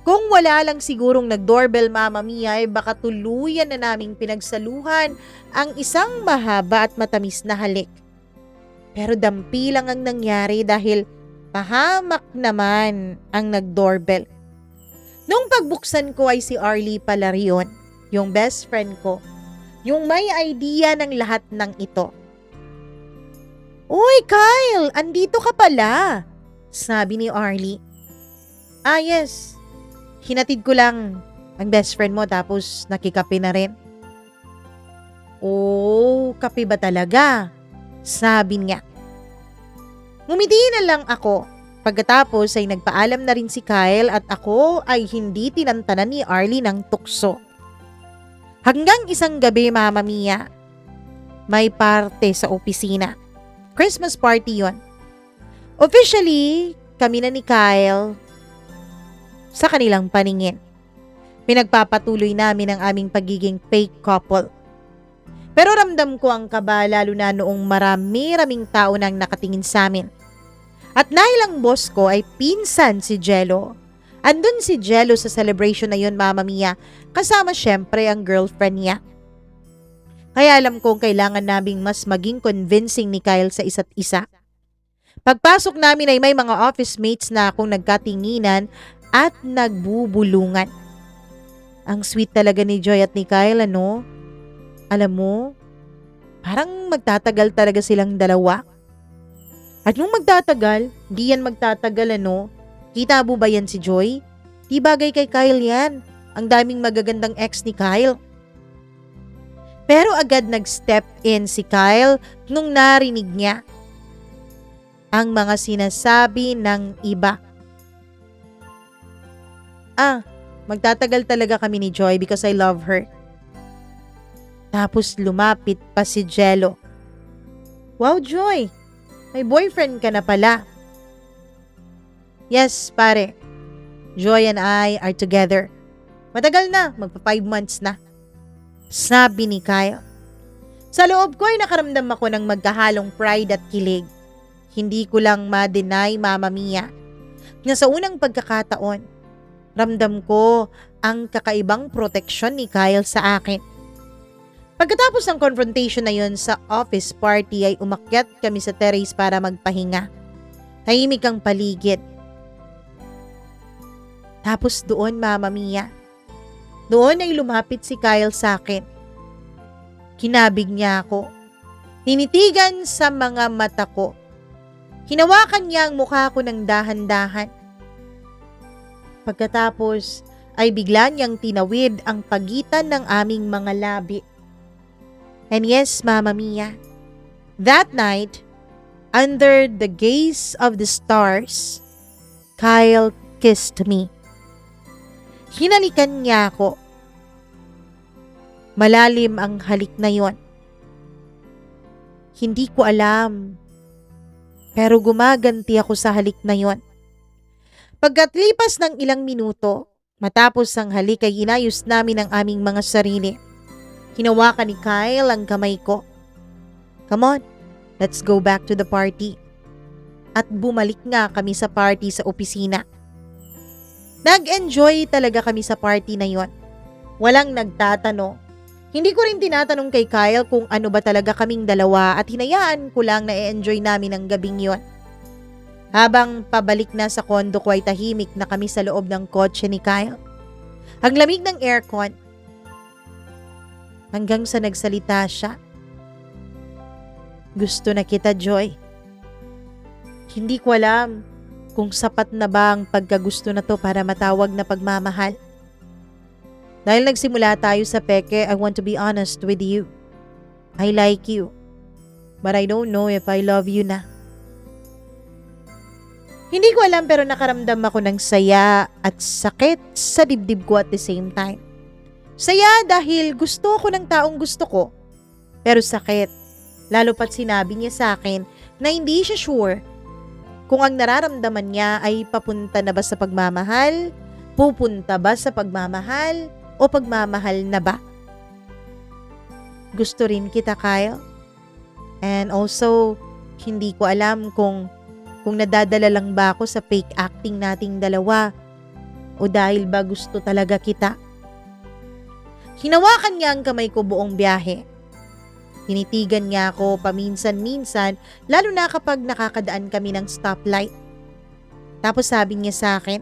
Kung wala lang sigurong nag-doorbell, Mama Mia, ay baka tuluyan na naming pinagsaluhan ang isang mahaba at matamis na halik. Pero dampi lang ang nangyari dahil pahamak naman ang nag-doorbell. Nung pagbuksan ko ay si Arlie pala riyon, yung best friend ko, yung may idea ng lahat ng ito. "Uy, Kyle! Andito ka pala!" sabi ni Arlie. "Ah, yes. Hinatid ko lang ang best friend mo tapos nakikape na rin." "Oh, kape ba talaga?" sabi niya. Ngumiti na lang ako. Pagkatapos ay nagpaalam na rin si Kyle at ako ay hindi tinantanan ni Arlie ng tukso. Hanggang isang gabi, Mama Mia, may parte sa opisina. Christmas party yon. Officially, kami na ni Kyle sa kanilang paningin. Pinagpapatuloy namin ang aming pagiging fake couple. Pero ramdam ko ang kaba lalo na noong marami-raming tao nang nakatingin sa amin. At dahil ang boss ko ay pinsan si Jello, andun si Jello sa celebration na yun, Mama Mia, kasama syempre ang girlfriend niya. Kaya alam kong kailangan naming mas maging convincing ni Kyle sa isa't isa. Pagpasok namin ay may mga office mates na akong nagkatinginan at nagbubulungan. Ang sweet talaga ni Joy at ni Kyle, ano? Alam mo, parang magtatagal talaga silang dalawa. At nung magtatagal, di yan magtatagal, ano? Kita mo ba yan si Joy? Di bagay kay Kyle yan. Ang daming magagandang ex ni Kyle. Pero agad nag-step in si Kyle nung narinig niya ang mga sinasabi ng iba. Magtatagal talaga kami ni Joy because I love her. Tapos lumapit pa si Jello. "Wow, Joy! May boyfriend ka na pala." "Yes, pare. Joy and I are together. Matagal na, magpa 5 months na," sabi ni Kyle. Sa loob ko ay nakaramdam ako ng magkahalong pride at kilig. Hindi ko lang ma-deny, Mama Mia, na sa unang pagkakataon, ramdam ko ang kakaibang proteksyon ni Kyle sa akin. Pagkatapos ng confrontation na yun sa office party ay umakyat kami sa terrace para magpahinga. Tahimik ang paligid. Tapos doon, Mama Mia, doon ay lumapit si Kyle sa akin. Kinabig niya ako. Tinitigan sa mga mata ko. Hinawakan niya ang mukha ko ng dahan-dahan. Pagkatapos ay bigla niyang tinawid ang pagitan ng aming mga labi. And yes, Mama Mia, that night, under the gaze of the stars, Kyle kissed me. Hinalikan niya ako. Malalim ang halik na yon. Hindi ko alam, pero gumaganti ako sa halik na yon. Pagkatlipas ng ilang minuto, matapos ang halik ay inayos namin ang aming mga sarili. Hinawakan ni Kyle ang kamay ko. "Come on, let's go back to the party." At bumalik nga kami sa party sa opisina. Nag-enjoy talaga kami sa party na yon. Walang nagtatanong. Hindi ko rin tinatanong kay Kyle kung ano ba talaga kaming dalawa at hinayaan ko lang na i-enjoy namin ang gabing yon. Habang pabalik na sa kondo ko ay tahimik na kami sa loob ng kotse ni Kyle. Ang lamig ng aircon. Hanggang sa nagsalita siya. "Gusto na kita, Joy." Hindi ko alam kung sapat na ba ang pagkagusto na to para matawag na pagmamahal. Dahil nagsimula tayo sa peke, I want to be honest with you. I like you. But I don't know if I love you na. Hindi ko alam pero nakaramdam ako ng saya at sakit sa dibdib ko at the same time. Saya dahil gusto ko ng taong gusto ko. Pero sakit, lalo pat sinabi niya sa akin na hindi siya sure kung ang nararamdaman niya ay papunta na ba sa pagmamahal, pupunta ba sa pagmamahal, o pagmamahal na ba. Gusto rin kita, Kyle. And also, hindi ko alam kung nadadala lang ba ako sa fake acting nating dalawa o dahil ba gusto talaga kita. Hinawakan niya ang kamay ko buong biyahe. Tinitigan niya ako paminsan-minsan, lalo na kapag nakakadaan kami ng stoplight. Tapos sabi niya sa akin,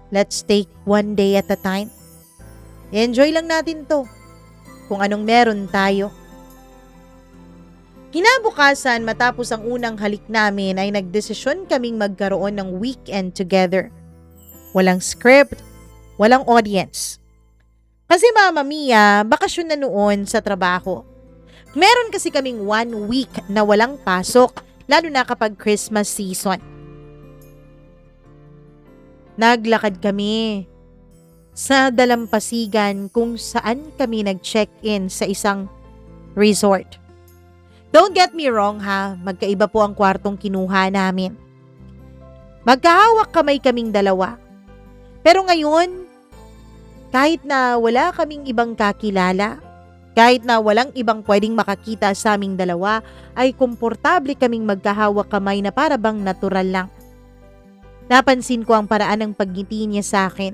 let's take one day at a time. Enjoy lang natin to, kung anong meron tayo. Kinabukasan matapos ang unang halik namin ay nagdesisyon kaming magkaroon ng weekend together. Walang script, walang audience. Kasi Mama Mia, bakasyon na noon sa trabaho. Meron kasi kaming 1 week na walang pasok, lalo na kapag Christmas season. Naglakad kami sa dalampasigan kung saan kami nag-check-in sa isang resort. Don't get me wrong ha, magkaiba po ang kwartong kinuha namin. Magkahawak kamay kaming dalawa. Pero ngayon, kahit na wala kaming ibang kakilala, kahit na walang ibang pwedeng makakita sa aming dalawa, ay komportable kaming magkahawak kamay na para bang natural lang. Napansin ko ang paraan ng pagngiti niya sa akin.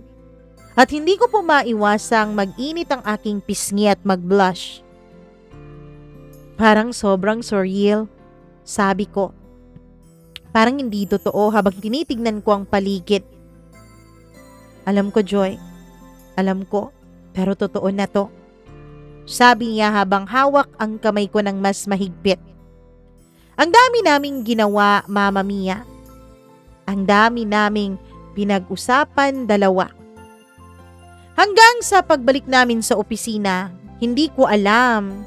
At hindi ko po maiwasang mag-init ang aking pisngi at mag-blush. Parang sobrang surreal, sabi ko. Parang hindi totoo habang tinitignan ko ang paligid. Alam ko, Joy. Alam ko, pero totoo na to. Sabi niya habang hawak ang kamay ko ng mas mahigpit. Ang dami naming ginawa, Mama Mia. Ang dami naming pinag-usapan dalawa. Hanggang sa pagbalik namin sa opisina, hindi ko alam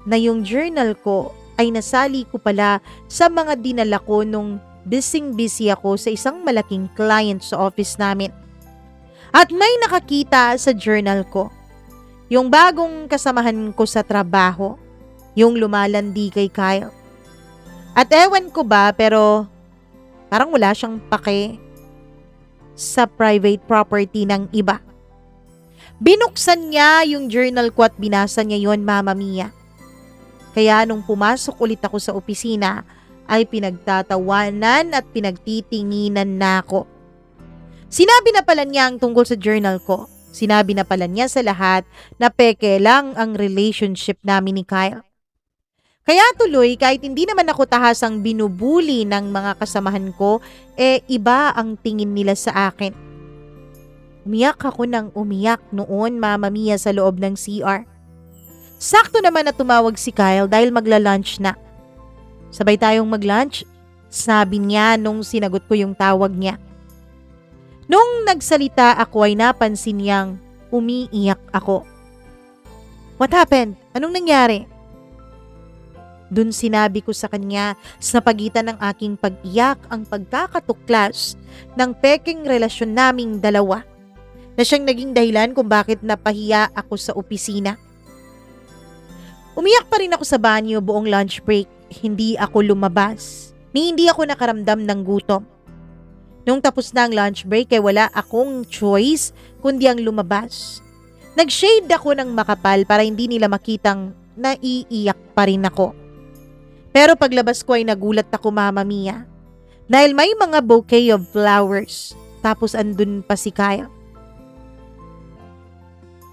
na yung journal ko ay nasali ko pala sa mga dinala ko nung busy ako sa isang malaking client sa office namin. At may nakakita sa journal ko. Yung bagong kasamahan ko sa trabaho, yung lumalandi kay Kyle. At ewan ko ba pero parang wala siyang pake sa private property ng iba. Binuksan niya yung journal ko at binasa niya yon, Mama Mia. Kaya nung pumasok ulit ako sa opisina, ay pinagtatawanan at pinagtitinginan na ako. Sinabi na pala niya ang tungkol sa journal ko. Sinabi na pala niya sa lahat na peke lang ang relationship namin ni Kyle. Kaya tuloy, kahit hindi naman ako tahasang binubuli ng mga kasamahan ko, iba ang tingin nila sa akin. Umiyak ako ng umiyak noon, Mama Mia, sa loob ng CR. Sakto naman na tumawag si Kyle dahil magla-lunch na. Sabay tayong mag-lunch, sabi niya nung sinagot ko yung tawag niya. Nung nagsalita ako ay napansin niyang umiiyak ako. What happened? Anong nangyari? Dun sinabi ko sa kanya sa pagitan ng aking pag-iyak ang pagkakatuklas ng peking relasyon naming dalawa na siyang naging dahilan kung bakit napahiya ako sa opisina. Umiyak pa rin ako sa banyo buong lunch break. Hindi ako lumabas. Hindi ako nakaramdam ng gutom. Nung tapos na ang lunch break wala akong choice kundi ang lumabas. Nag-shade ako ng makapal para hindi nila makitang naiiyak pa rin ako. Pero paglabas ko ay nagulat ako, Mama Mia. Dahil may mga bouquet of flowers. Tapos andun pa si Kyle.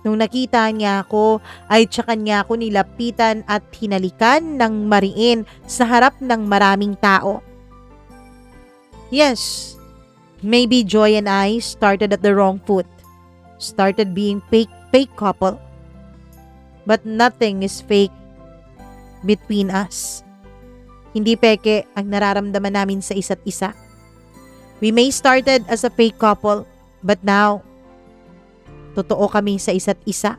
Nung nakita niya ako, ay tsaka niya ako nilapitan at hinalikan ng mariin sa harap ng maraming tao. Yes, maybe Joy and I started at the wrong foot. Started being fake couple. But nothing is fake between us. Hindi peke ang nararamdaman namin sa isa't isa. We may started as a fake couple, but now, totoo kami sa isa't isa.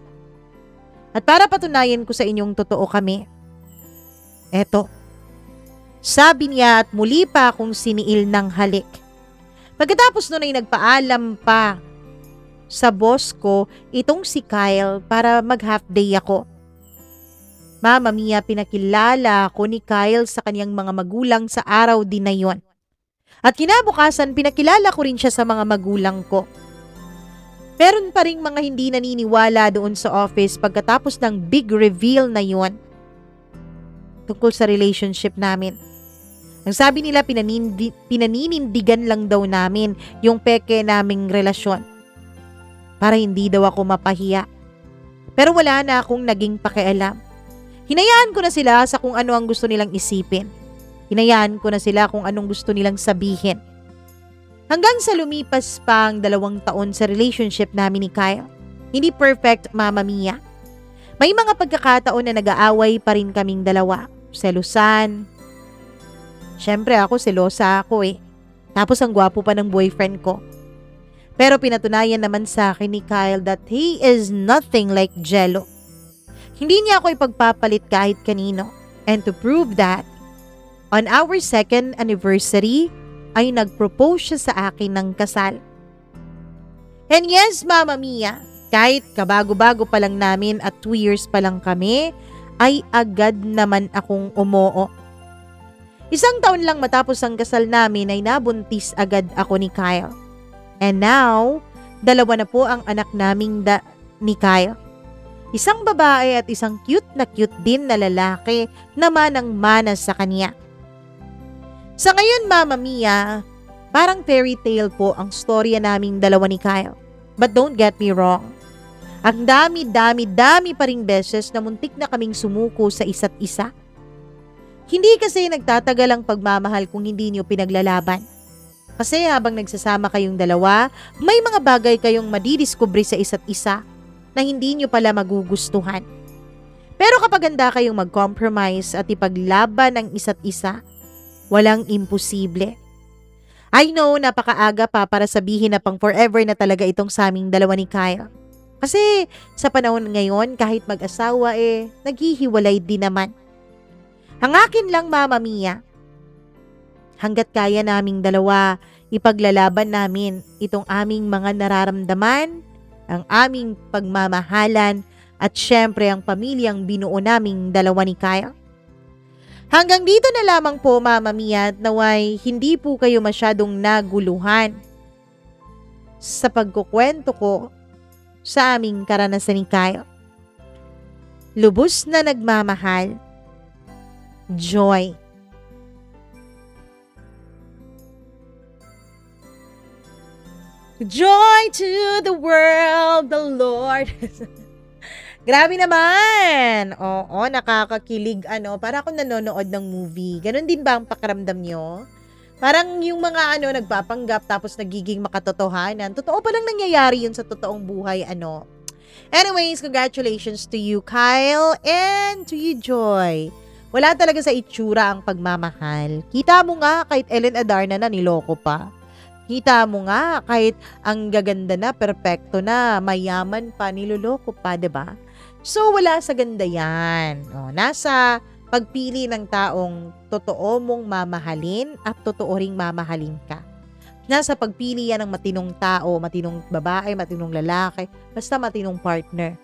At para patunayan ko sa inyong totoo kami, eto, sabi niya at muli pa akong siniil ng halik. Pagkatapos nun ay nagpaalam pa sa boss ko itong si Kyle para mag-half day ako. Mama Mia, pinakilala ko ni Kyle sa kanyang mga magulang sa araw din na yon. At kinabukasan, pinakilala ko rin siya sa mga magulang ko. Meron pa rin mga hindi naniniwala doon sa office pagkatapos ng big reveal na yon tungkol sa relationship namin. Ang sabi nila, pinaninindigan lang daw namin yung peke naming relasyon para hindi daw ako mapahiya. Pero wala na akong naging pakialam. Hinayaan ko na sila sa kung ano ang gusto nilang isipin. Hinayaan ko na sila kung anong gusto nilang sabihin. Hanggang sa lumipas pa ang 2 taon sa relationship namin ni Kyle. Hindi perfect, Mama Mia. May mga pagkakataon na nag-aaway pa rin kaming dalawa. Selusan. Siyempre ako, selosa ako eh. Tapos ang gwapo pa ng boyfriend ko. Pero pinatunayan naman sa akin ni Kyle that he is nothing like Jello. Hindi niya ako ipagpapalit kahit kanino. And to prove that, on our 2nd anniversary, ay nag-propose siya sa akin ng kasal. And yes, Mama Mia, kahit kabago-bago pa lang namin at 2 years pa lang kami, ay agad naman akong umoo. 1 taon lang matapos ang kasal namin ay nabuntis agad ako ni Kyle. And now, 2 na po ang anak naming ni Kyle. 1 babae at 1 cute din na lalaki na manang-mana sa kanya. Sa ngayon, Mama Mia, parang fairy tale po ang storya naming 2 ni Kyle. But don't get me wrong. Ang dami pa ring beses na muntik na kaming sumuko sa isa't isa. Hindi kasi nagtatagal ang pagmamahal kung hindi niyo pinaglalaban. Kasi habang nagsasama kayong 2, may mga bagay kayong madidiskubre sa isa't isa na hindi nyo pala magugustuhan. Pero kapag handa kayong mag-compromise at ipaglaban ang isa't isa, walang imposible. I know, napakaaga pa para sabihin na pang forever na talaga itong sa aming 2 ni Kyle. Kasi sa panahon ngayon, kahit mag-asawa naghihiwalay din naman. Ang akin lang, Mama Mia, hanggat kaya naming 2, ipaglalaban namin itong aming mga nararamdaman, ang aming pagmamahalan at syempre ang pamilyang binuo naming 2 ni Kyle. Hanggang dito na lamang po, Mama Mia, at naway hindi po kayo masyadong naguluhan sa pagkukwento ko sa aming karanasan ni Kyle. Lubos na nagmamahal, Joy. Joy to the world, the Lord. Grabe naman. Oo, nakakakilig para akong nanonood ng movie. Ganon din ba ang pakiramdam nyo? Parang yung mga nagpapanggap tapos nagiging makatotohanan. Totoo palang nangyayari yun sa totoong buhay, Anyways, congratulations to you, Kyle, and to you, Joy. Wala talaga sa itsura ang pagmamahal. Kita mo nga kahit Ellen Adarna na niloko pa. Kita mo nga kahit ang gaganda na, perpekto na, mayaman pa, niloloko pa, 'di ba? So wala sa ganda 'yan. Nasa pagpili ng taong totoo mong mamahalin at totoo ring mamahalin ka. Nasa pagpili yan ng matinong tao, matinong babae, matinong lalaki, basta matinong partner.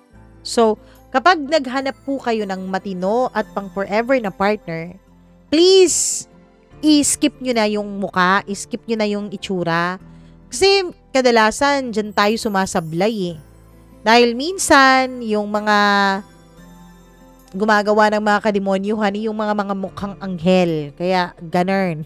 So, kapag naghanap po kayo ng matino at pang forever na partner, please i-skip nyo na yung muka, i-skip nyo na yung itsura. Kasi kadalasan dyan tayo sumasablay Dahil minsan, yung mga gumagawa ng mga kademonyuhan, yung mga mukhang anghel. Kaya, ganun.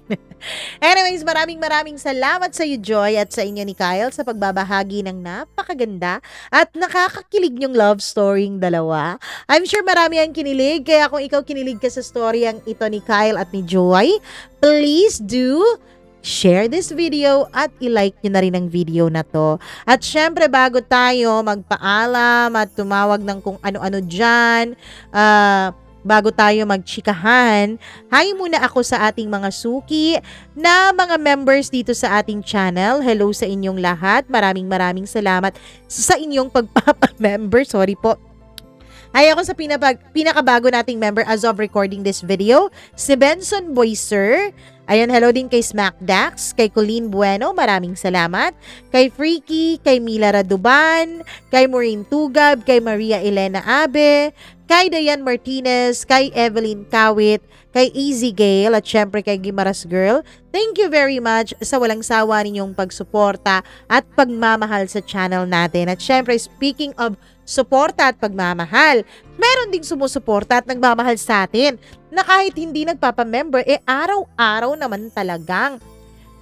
Anyways, maraming salamat sa iyo, Joy, at sa inyo ni Kyle sa pagbabahagi ng napakaganda at nakakakilig niyong love story yung dalawa. I'm sure marami ang kinilig, kaya kung ikaw kinilig ka sa storyang ito ni Kyle at ni Joy, please do share this video at i-like nyo na rin ang video na to. At syempre, bago tayo magpaalam at tumawag ng kung ano-ano dyan, bago tayo magchikahan, hi muna ako sa ating mga suki na mga members dito sa ating channel. Hello sa inyong lahat. Maraming salamat sa inyong pagpapa-member. Sorry po. Ay, ako sa pinakabago nating member as of recording this video, si Benson Boyser. Ayan, hello din kay Smackdax, kay Colleen Bueno, maraming salamat. Kay Freaky, kay Mila Raduban, kay Maureen Tugab, kay Maria Elena Abe, kay Dayan Martinez, kay Evelyn Kawit, kay Easy Gale, at syempre kay Gimaras Girl. Thank you very much sa walang sawa ninyong pagsuporta at pagmamahal sa channel natin. At syempre, speaking of suporta at pagmamahal, meron ding sumusuporta at nagmamahal sa atin na kahit hindi nagpapamember, araw-araw naman talagang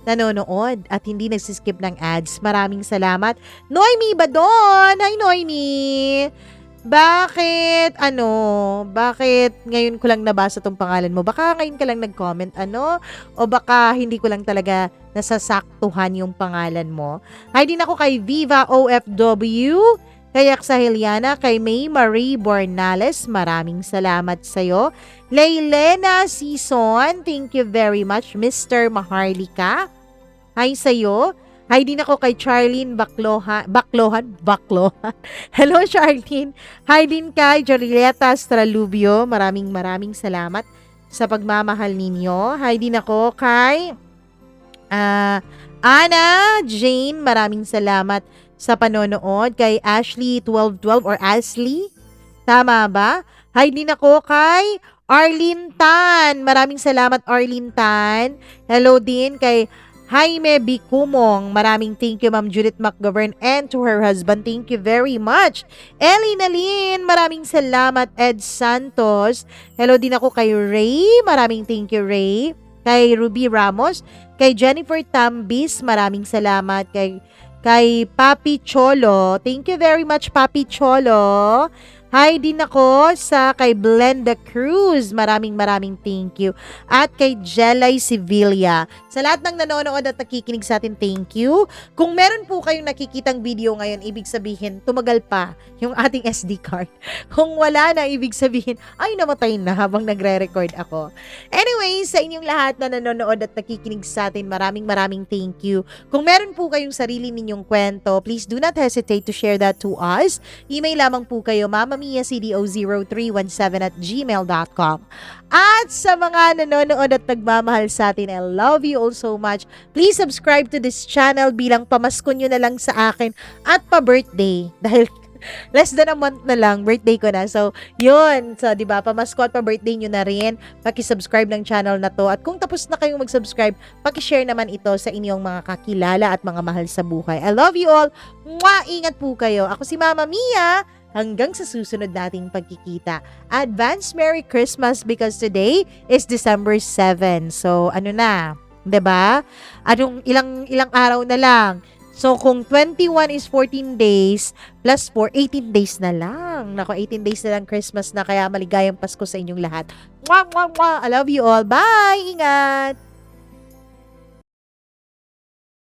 nanonood at hindi nagsiskip ng ads. Maraming salamat. Noemi Badon! Hi, Noemi! Bakit ngayon ko lang nabasa tong pangalan mo? Baka ngayon ka lang nag-comment, O baka hindi ko lang talaga nasasaktuhan yung pangalan mo. Hi din ako kay Viva OFW, kay Aksaheliana, kay May Marie Bornales, maraming salamat sa'yo. Leilena Sison, thank you very much. Mr. Maharlika, hi sa'yo. Hi din ako kay Charlene Baklohan. Hello, Charlene. Hi din kay Julieta Stralubio. Maraming salamat sa pagmamahal ninyo. Hi din ako kay Ana Jane. Maraming salamat sa panonood. Kay Ashley 1212 or Ashley. Tama ba? Hi din ako kay Arlene Tan. Maraming salamat, Arlene Tan. Hello din kay Jaime Bicumong, maraming thank you Ma'am Judith McGovern, and to her husband, thank you very much. Ellie Nalin, maraming salamat. Ed Santos, hello din ako kay Ray, maraming thank you Ray. Kay Ruby Ramos, kay Jennifer Tambis, maraming salamat. Kay Papi Cholo, thank you very much Papi Cholo. Hi din ako sa kay Blenda Cruz. Maraming thank you. At kay Jelay Sevilla. Sa lahat ng nanonood at nakikinig sa atin, thank you. Kung meron po kayong nakikitang video ngayon, ibig sabihin, tumagal pa yung ating SD card. Kung wala na, ibig sabihin, ay namatay na habang nagre-record ako. Anyway, sa inyong lahat na nanonood at nakikinig sa atin, maraming thank you. Kung meron po kayong sarili ninyong kwento, please do not hesitate to share that to us. Email lamang po kayo, mamamia.cdo0317@gmail.com. At sa mga nanonood at nagmamahal sa atin, I love you all so much. Please subscribe to this channel bilang pamasko nyo na lang sa akin at pa-birthday. Dahil less than a month na lang, birthday ko na. So, yun. So, diba, pamasko at pa-birthday nyo na rin. Paki-subscribe ng channel na to. At kung tapos na kayong mag-subscribe, paki-share naman ito sa inyong mga kakilala at mga mahal sa buhay. I love you all. Mwah! Ingat po kayo. Ako si Mama Mia. Hanggang sa susunod nating pagkikita. Advance Merry Christmas because today is December 7. So, ano na? 'Di ba? Ilang araw na lang. So, kung 21 is 14 days, plus 4, 18 days na lang. Nako, 18 days na lang Christmas na, kaya maligayang Pasko sa inyong lahat. Mwah, mwah, mwah. I love you all. Bye! Ingat!